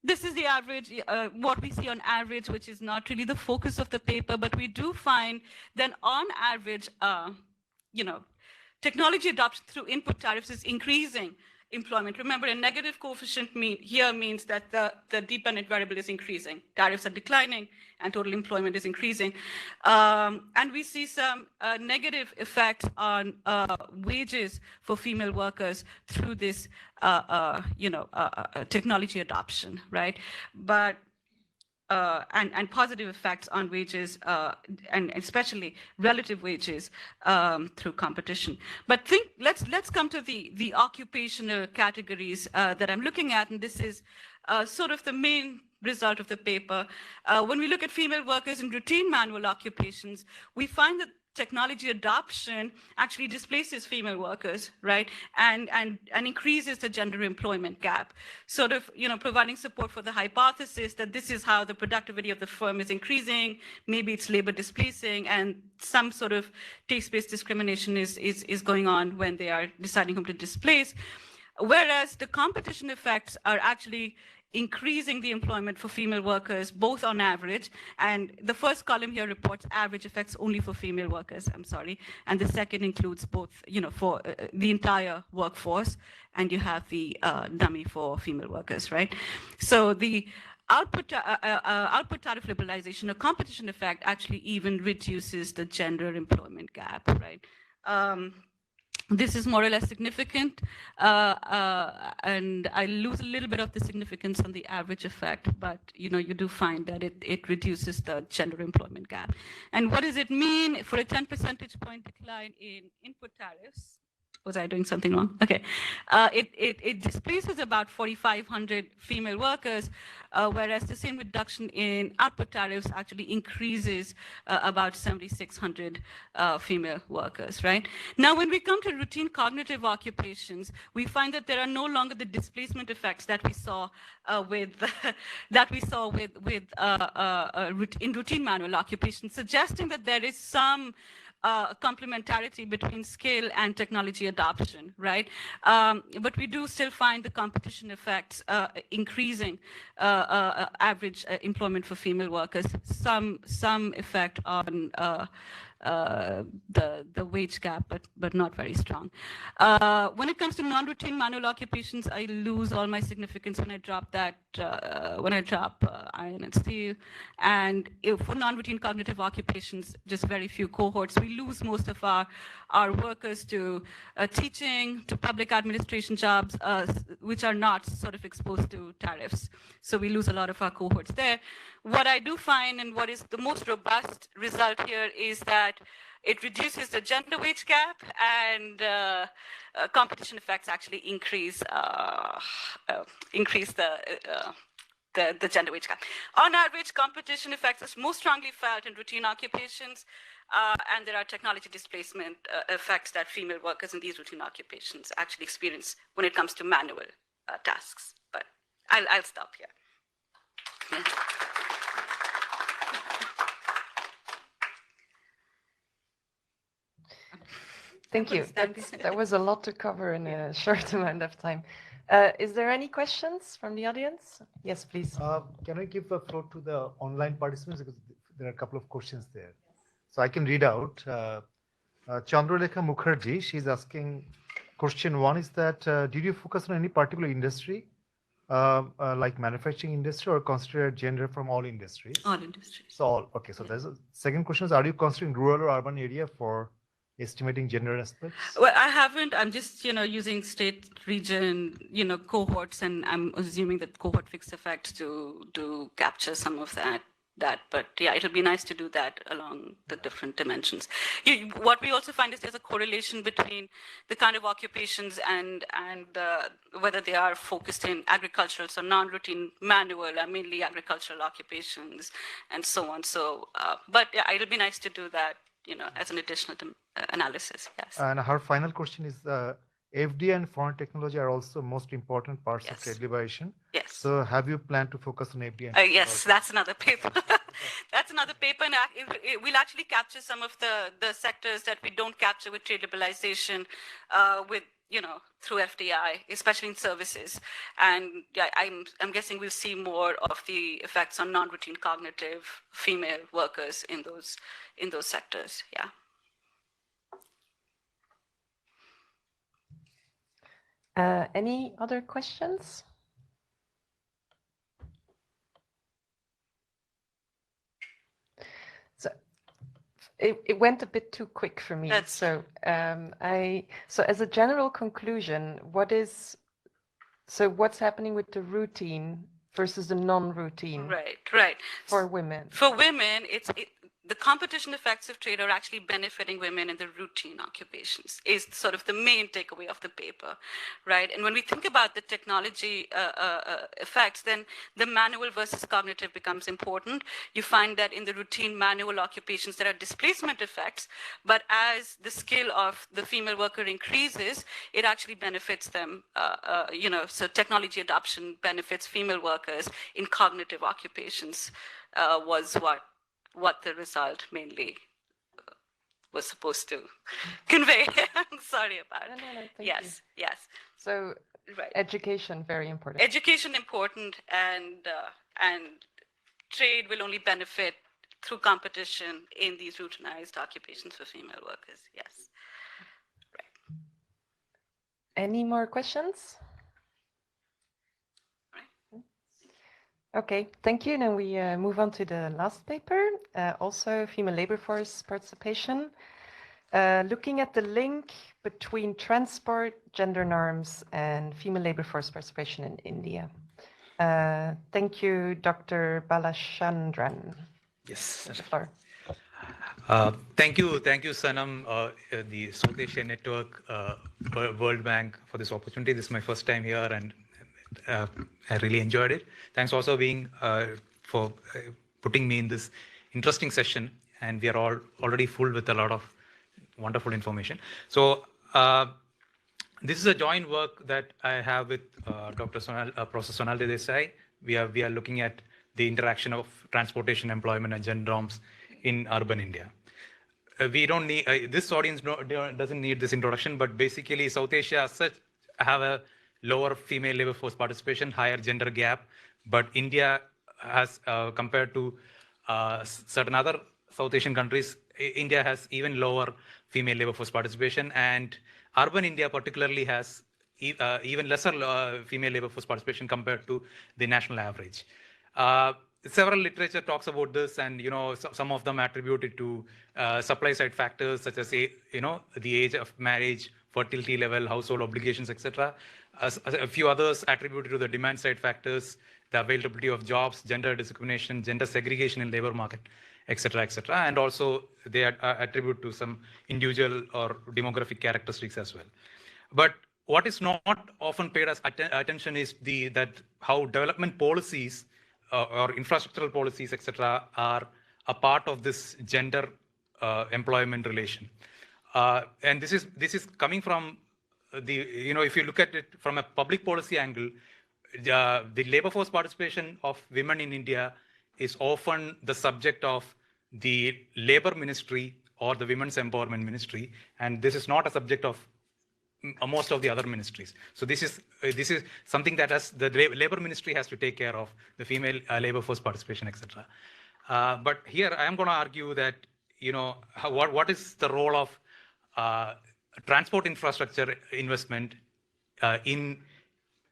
this is the average, what we see on average, which is not really the focus of the paper, but we do find that on average, technology adoption through input tariffs is increasing employment. Remember, a negative coefficient here means that the dependent variable is increasing. Tariffs are declining and total employment is increasing. And we see some negative effects on wages for female workers through this, technology adoption, right? But and positive effects on wages, and especially relative wages through competition. But let's come to the occupational categories that I'm looking at, and this is sort of the main result of the paper. When we look at female workers in routine manual occupations, we find that technology adoption actually displaces female workers, right? And increases the gender employment gap, sort of, providing support for the hypothesis that this is how the productivity of the firm is increasing, maybe it's labor displacing, and some sort of taste-based discrimination is going on when they are deciding whom to displace. Whereas the competition effects are actually increasing the employment for female workers, both on average, and the first column here reports average effects only for female workers, I'm sorry, and the second includes both, for the entire workforce, and you have the dummy for female workers, right? So the output tariff liberalization, a competition effect, actually even reduces the gender employment gap, right? This is more or less significant, and I lose a little bit of the significance on the average effect, but you do find that it reduces the gender employment gap. And what does it mean for a 10 percentage point decline in input tariffs? Was I doing something wrong? Okay. It displaces about 4,500 female workers, whereas the same reduction in output tariffs actually increases about 7,600 female workers, right? Now, when we come to routine cognitive occupations, we find that there are no longer the displacement effects that we saw in routine manual occupations, suggesting that there is some complementarity between skill and technology adoption, right? But we do still find the competition effects increasing average employment for female workers, some effect on the wage gap, but not very strong. When it comes to non-routine manual occupations, I lose all my significance when I drop iron and steel. And for non-routine cognitive occupations, just very few cohorts, we lose most of our workers to teaching, to public administration jobs, which are not sort of exposed to tariffs. So we lose a lot of our cohorts there. What I do find, and what is the most robust result here, is that it reduces the gender wage gap, and competition effects actually increase the gender wage gap. On average, competition effects are most strongly felt in routine occupations, and there are technology displacement effects that female workers in these routine occupations actually experience when it comes to manual tasks. But I'll stop here. Yeah. Thank you. That was a lot to cover in a short amount of time. Is there any questions from the audience? Yes, please. Can I give the floor to the online participants, because there are a couple of questions there. So I can read out. Chandralekha Mukherjee, she's asking, question one is that, did you focus on any particular industry like manufacturing industry, or consider gender from all industries? All industries. So all, okay. So there's a second question is, are you considering rural or urban area for estimating gender aspects? Well, I haven't. I'm just, using state, region, cohorts, and I'm assuming that cohort fixed effects to capture some of that. But yeah, it'll be nice to do that along the different dimensions. What we also find is there's a correlation between the kind of occupations and whether they are focused in agricultural, so non-routine manual, or mainly agricultural occupations, and so on. So, but yeah, it'll be nice to do that, as an additional analysis. Yes. And her final question is, FDI and foreign technology are also most important parts of trade liberation. Yes. So have you planned to focus on FDI? Yes, that's another paper. That's another paper, and we'll actually capture some of the sectors that we don't capture with trade liberalization, through FDI, especially in services. And yeah, I'm guessing we'll see more of the effects on non-routine cognitive female workers in those sectors. Yeah. Any other questions? So it went a bit too quick for me. So as a general conclusion, what's happening with the routine versus the non-routine? Right. For women. For women, the competition effects of trade are actually benefiting women in the routine occupations, is sort of the main takeaway of the paper, right? And when we think about the technology effects, then the manual versus cognitive becomes important. You find that in the routine manual occupations, there are displacement effects, but as the skill of the female worker increases, it actually benefits them, so technology adoption benefits female workers in cognitive occupations, was what the result mainly was supposed to convey. I'm sorry about it. No, thank yes, you. yes. So right. Education, very important. Education important, and trade will only benefit through competition in these routinized occupations for female workers. Yes. Right. Any more questions? Okay, thank you. Now we move on to the last paper, also female labor force participation, looking at the link between transport, gender norms, and female labor force participation in India. Thank you, Dr. Balachandran. Yes. The floor. Thank you, SANEM, the South Asia Network, World Bank, for this opportunity. This is my first time here, and I really enjoyed it. Thanks also for putting me in this interesting session, and we are all already full with a lot of wonderful information. So this is a joint work that I have with Professor Sonal Desai. We are looking at the interaction of transportation, employment, and gender norms in urban India. We don't need this audience doesn't need this introduction, but basically South Asia as such have a lower female labor force participation, higher gender gap, but India has, compared to certain other South Asian countries, India has even lower female labor force participation, and urban India particularly has even lesser female labor force participation compared to the national average. Several literature talks about this, and some of them attribute it to supply side factors such as the age of marriage, fertility level, household obligations, etc. A few others attribute it to the demand side factors, the availability of jobs, gender discrimination, gender segregation in labor market, etc., etc. And also they attribute to some individual or demographic characteristics as well. But what is not often paid as attention is that how development policies or infrastructural policies, etc., are a part of this gender employment relation. And this is coming from if you look at it from a public policy angle, the labor force participation of women in India is often the subject of the labor ministry or the women's empowerment ministry, and this is not a subject of most of the other ministries. So this is something that the labor ministry has to take care of, the female labor force participation, etc. But here I am going to argue that what is the role of transport infrastructure investment in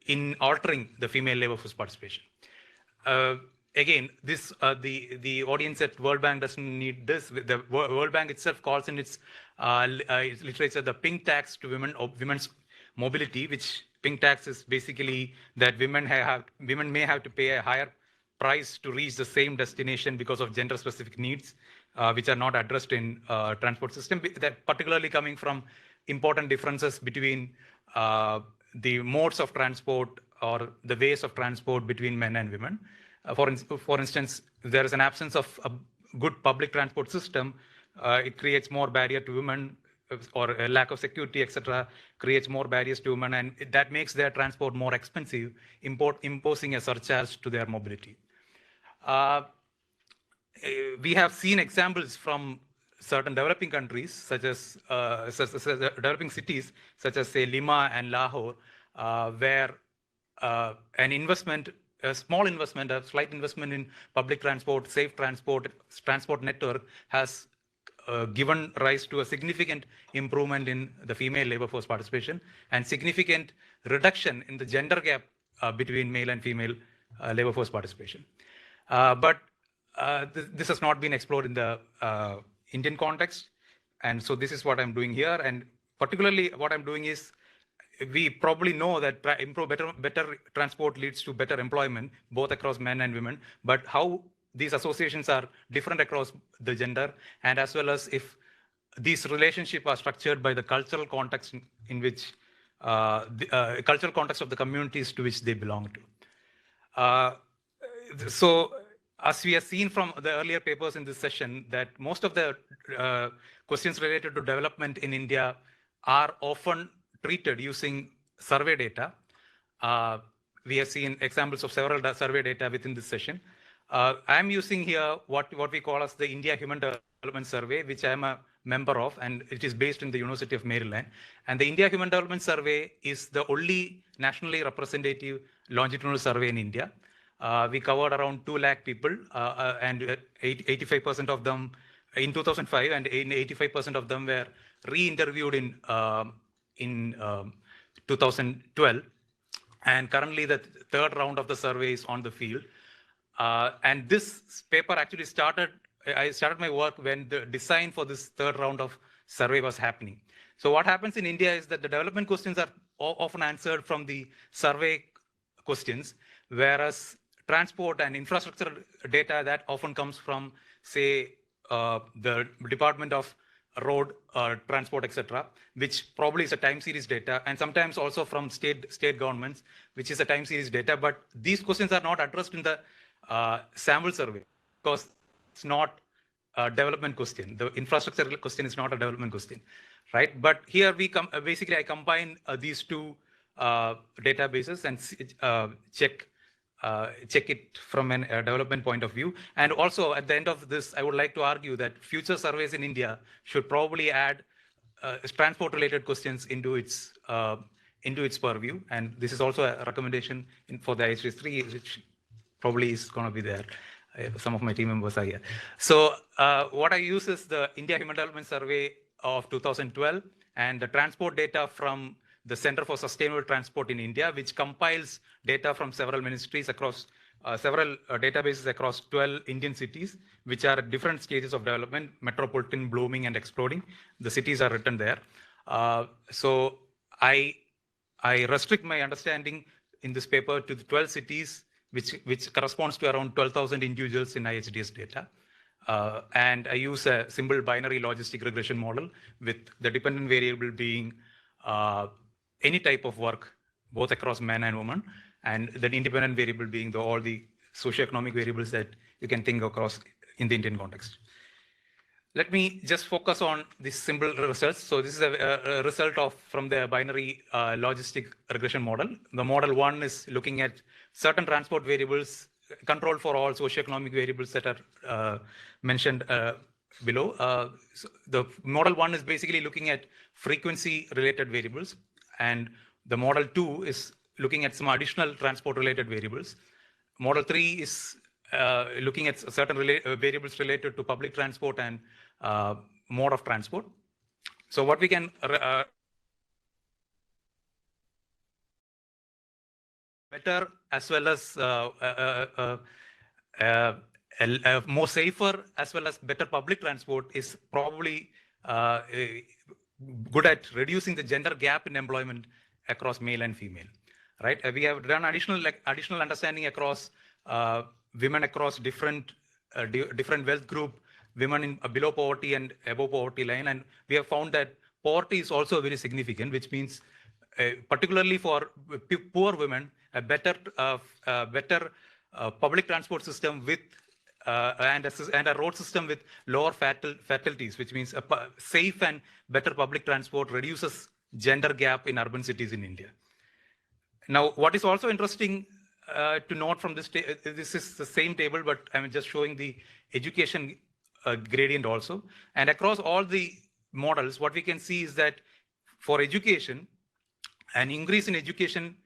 in altering the female labor force participation. Again, this the audience at World Bank doesn't need this. The World Bank itself calls in its literature the pink tax to women's mobility, which pink tax is basically that women may have to pay a higher price to reach the same destination because of gender-specific needs, which are not addressed in transport system. That particularly coming from important differences between the modes of transport or the ways of transport between men and women. For instance, if there is an absence of a good public transport system, it creates more barrier to women, or a lack of security, etc., creates more barriers to women, and that makes their transport more expensive, imposing a surcharge to their mobility. We have seen examples from certain developing countries, such as developing cities, such as say Lima and Lahore, where an investment, a small investment, a slight investment in public transport, safe transport network has given rise to a significant improvement in the female labor force participation and significant reduction in the gender gap between male and female labor force participation. But this has not been explored in the Indian context. And so this is what I'm doing here. And particularly what I'm doing is, we probably know that better transport leads to better employment, both across men and women, but how these associations are different across the gender, and as well as if these relationships are structured by the cultural context in which, cultural context of the communities to which they belong to. So as we have seen from the earlier papers in this session, that most of the questions related to development in India are often treated using survey data. We have seen examples of several survey data within this session. I'm using here what we call as the India Human Development Survey, which I'm a member of, and it is based in the University of Maryland. And the India Human Development Survey is the only nationally representative longitudinal survey in India. We covered around 2 lakh people, and 85% of them in 2005, and 85% of them were re-interviewed in 2012. And currently the third round of the survey is on the field. And this paper actually I started my work when the design for this third round of survey was happening. So what happens in India is that the development questions are often answered from the survey questions, whereas transport and infrastructure data that often comes from, say, the Department of Road, Transport, etc., which probably is a time series data, and sometimes also from state governments, which is a time series data. But these questions are not addressed in the sample survey because it's not a development question. The infrastructure question is not a development question, right? But here we basically I combine these two databases and check it from a development point of view. And also at the end of this, I would like to argue that future surveys in India should probably add transport related questions into its purview. And this is also a recommendation for the IHS3, which probably is going to be there. Some of my team members are here. So what I use is the India Human Development Survey of 2012 and the transport data from the Center for Sustainable Transport in India, which compiles data from several ministries across several databases across 12 Indian cities, which are at different stages of development: metropolitan, blooming, and exploding. The cities are written there. So I restrict my understanding in this paper to the 12 cities, which corresponds to around 12,000 individuals in IHDS data. And I use a simple binary logistic regression model with the dependent variable being any type of work, both across men and women, and the independent variable being all the socioeconomic variables that you can think across in the Indian context. Let me just focus on these simple results. So this is a result from the binary logistic regression model. The model 1 is looking at certain transport variables, control for all socioeconomic variables that are mentioned below. So the model 1 is basically looking at frequency related variables, and the model 2 is looking at some additional transport related variables. Model 3 is looking at certain variables related to public transport and mode of transport. So what we can better as well as more safer as well as better public transport is probably good at reducing the gender gap in employment across male and female, right? We have done additional understanding across women across different wealth group, women in below poverty and above poverty line, and we have found that poverty is also very significant, which means particularly for poor women, a better public transport system with and a road system with lower fatalities, which means a safe and better public transport reduces gender gap in urban cities in India. Now, what is also interesting to note from this, this is the same table, but I'm just showing the education gradient also. And across all the models, what we can see is that for education, an increase in education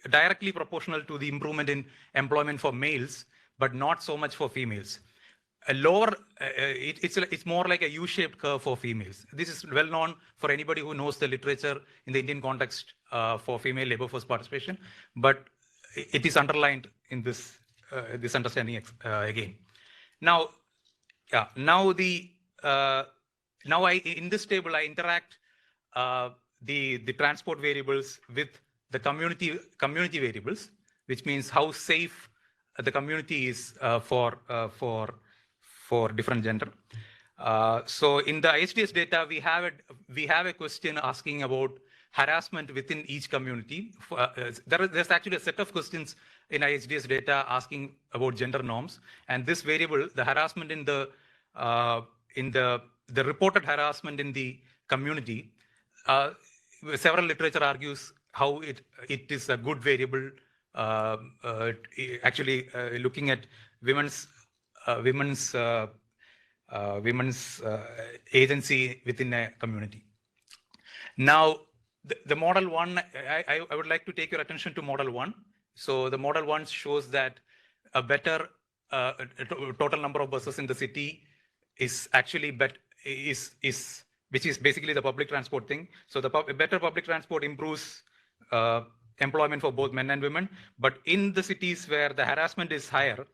directly proportional to the improvement in employment for males, but not so much for females. A lower, it's more like a U-shaped curve for females. This is well known for anybody who knows the literature in the Indian context for female labor force participation, but it is underlined in this this understanding again. Now, yeah, now in this table I interact the transport variables with the community variables, which means how safe the community is for different gender. So in the IHDS data, we have a question asking about harassment within each community. There's actually a set of questions in IHDS data asking about gender norms, and this variable, the harassment in the reported harassment in the community, several literature argues how it is a good variable. Actually, looking at women's agency within a community. Now, the model one, I would like to take your attention to model one. So the model one shows that a better total number of buses in the city is actually which is basically the public transport thing. So the better public transport improves employment for both men and women. But in the cities where the harassment is higher,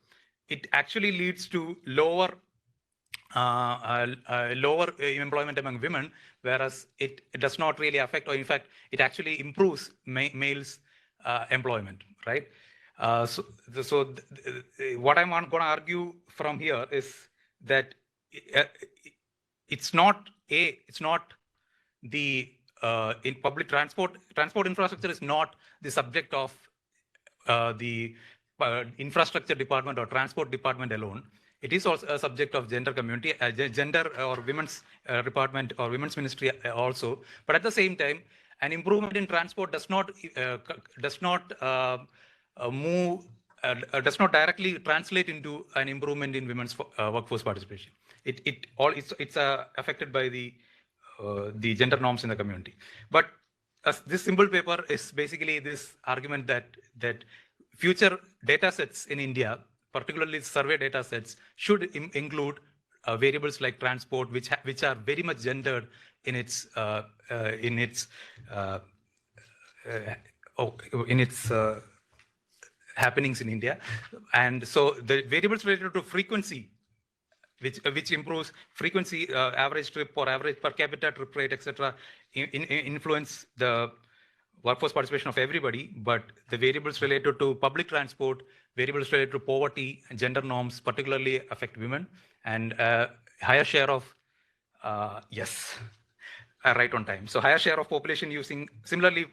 it actually leads to lower employment among women, whereas it does not really affect, or in fact, it actually improves males' employment, right? So what I'm going to argue from here is that it's not the in public transport infrastructure is not the subject of the infrastructure department or transport department alone. It is also a subject of gender community, gender or women's department or women's ministry also. But at the same time, an improvement in transport does not directly translate into an improvement in women's workforce participation. It's affected by the gender norms in the community. But this simple paper is basically this argument that future data sets in India, particularly survey data sets, should include variables like transport, which are very much gendered in its happenings in India. And so the variables related to frequency, which improves frequency, average trip or average per capita trip rate, etc., influence the workforce participation of everybody. But the variables related to public transport, variables related to poverty and gender norms particularly affect women, and higher share of right on time. So higher share of population using, similarly,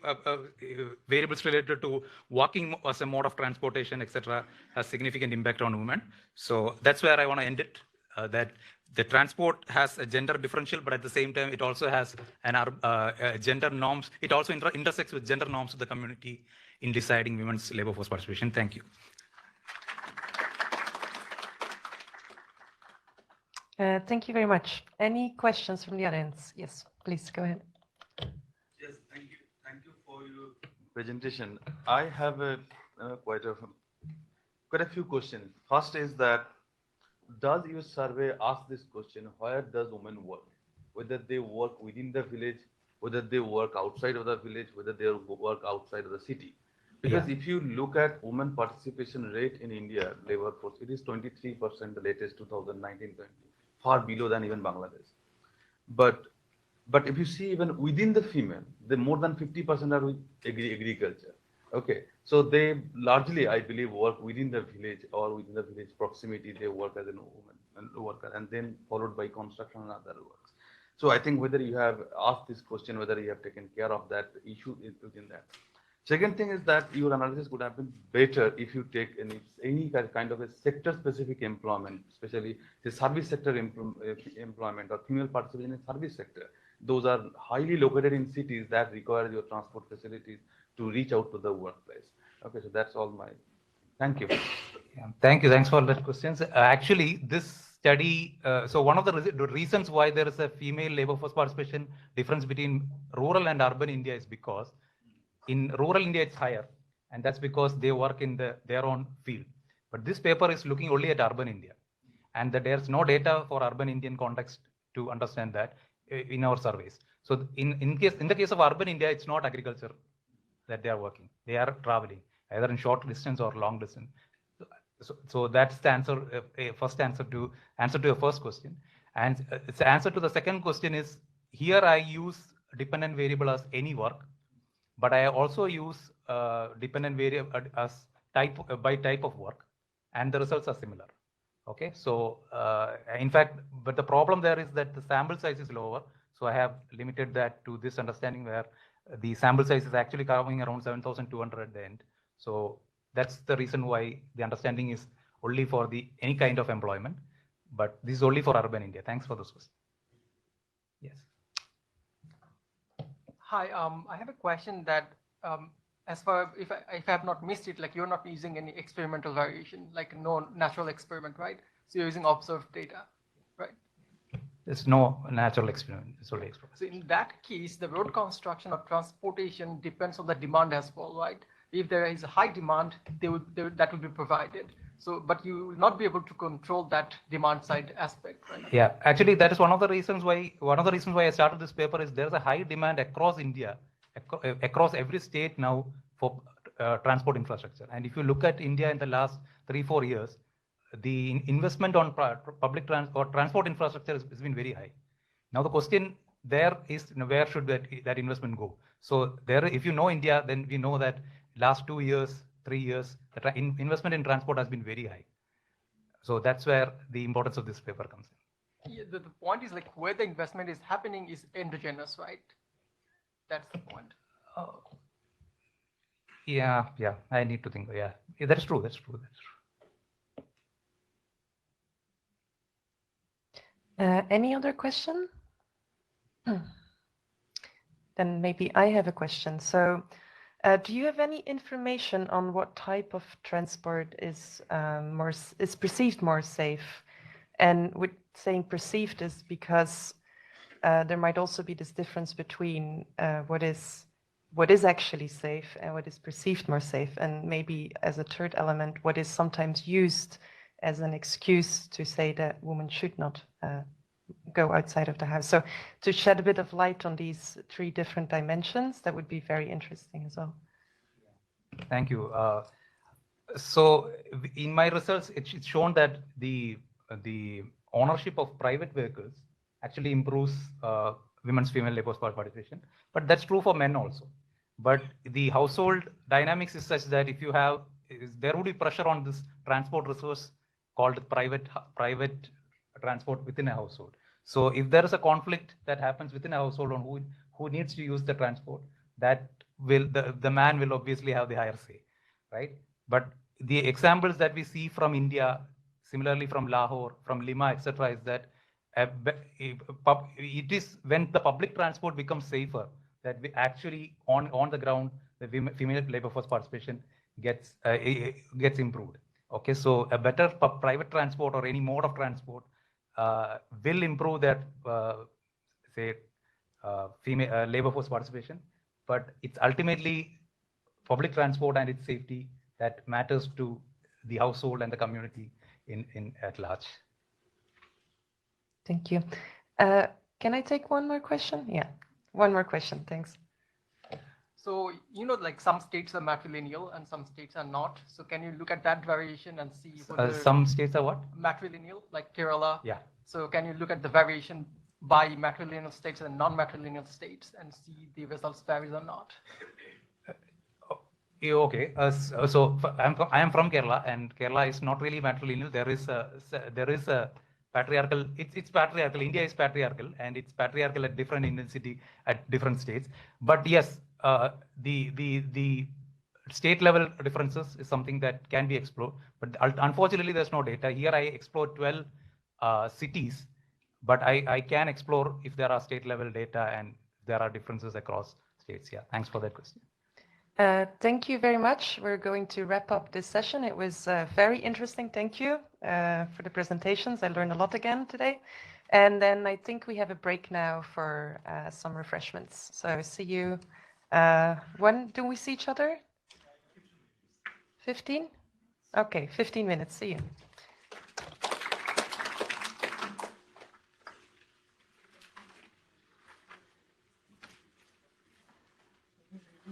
variables related to walking as a mode of transportation, etc., has significant impact on women. So that's where I want to end it. That the transport has a gender differential, but at the same time, it also has an gender norms. It also intersects with gender norms of the community in deciding women's labor force participation. Thank you. Thank you very much. Any questions from the audience? Yes, please go ahead. Yes, thank you. Thank you for your presentation. I have quite a few questions. First is that, does your survey ask this question: where does women work? Whether they work within the village, whether they work outside of the village, whether they work outside of the city. Because if you look at women participation rate in India labor force, it is 23%, the latest 2019-20, far below than even Bangladesh. But if you see even within the female, the more than 50% are with agriculture. Okay, so they largely, I believe, work within the village or within the village proximity. They work as a woman worker, and then followed by construction and other works. So I think whether you have asked this question, whether you have taken care of that issue within that. Second thing is that your analysis could have been better if you take any kind of a sector-specific employment, especially the service sector employment or female participation in service sector. Those are highly located in cities that require your transport facilities to reach out to the workplace. Okay, so that's all my. Thank you. Yeah, thank you. Thanks for that questions. Actually, this study. So one of the reasons why there is a female labor force participation difference between rural and urban India is because in rural India it's higher, and that's because they work in their own field. But this paper is looking only at urban India, and that there's no data for urban Indian context to understand that in our surveys. So in the case of urban India, it's not agriculture that they are working. They are traveling either in short distance or long distance. So that's the answer. First answer to your first question, and the answer to the second question is here I use dependent variable as any work, but I also use dependent variable as by type of work, and the results are similar. Okay, so in fact, but the problem there is that the sample size is lower. So I have limited that to this understanding where the sample size is actually coming around 7,200 at the end. So that's the reason why the understanding is only for any kind of employment, but this is only for urban India. Thanks for this question. Yes. Hi, I have a question that as far if I have not missed it, like you're not using any experimental variation, like no natural experiment, right? So you're using observed data, right? There's no natural experiment. It's only experiment. So in that case, the road construction or transportation depends on the demand as well, right? If there is a high demand, that will be provided. So, but you will not be able to control that demand side aspect, right? Yeah, actually, that is one of the reasons why I started this paper is there's a high demand across India, across every state now for transport infrastructure. And if you look at India in the last 3-4 years, the investment on public transport infrastructure has been very high. Now the question there is, where should that investment go? So there, if you know India, then we know that last 2 years, 3 years, the investment in transport has been very high. So that's where the importance of this paper comes in. Yeah, the point is like where the investment is happening is endogenous, right? That's the point. Yeah, I need to think. Yeah, that's true. Any other question? Then maybe I have a question. So do you have any information on what type of transport is perceived more safe? And with saying perceived is because there might also be this difference between what is actually safe and what is perceived more safe. And maybe as a third element, what is sometimes used as an excuse to say that women should not go outside of the house. So to shed a bit of light on these 3 different dimensions, that would be very interesting as well. Thank you. So in my research, it's shown that the ownership of private vehicles actually improves women's female labor force participation, but that's true for men also. But the household dynamics is such that if you have, there would be pressure on this transport resource called private transport within a household. So if there is a conflict that happens within a household on who needs to use the transport, that will the man will obviously have the higher say, right? But the examples that we see from India, similarly from Lahore, from Lima, etc., is that it is when the public transport becomes safer that we actually on the ground the female labor force participation gets improved. Okay, so a better private transport or any mode of transport will improve that female labor force participation, but it's ultimately public transport and its safety that matters to the household and the community in at large. Thank you. Can I take one more question? Yeah, one more question. Thanks. So, like some states are matrilineal and some states are not. So can you look at that variation and see whether some states are what? Matrilineal, like Kerala? Yeah. So can you look at the variation by matrilineal states and non-matrilineal states and see the results varies or not? Okay. So I am from Kerala, and Kerala is not really matrilineal. There is a patriarchal. It's patriarchal. India is patriarchal, and it's patriarchal at different intensity at different states. But yes, the state level differences is something that can be explored. But unfortunately, there's no data here. I explored 12 cities, but I can explore if there are state level data and there are differences across states. Yeah. Thanks for that question. Thank you very much. We're going to wrap up this session. It was very interesting. Thank you for the presentations. I learned a lot again today. And then I think we have a break now for some refreshments. So see you. When do we see each other? 15? Okay, 15 minutes. See you.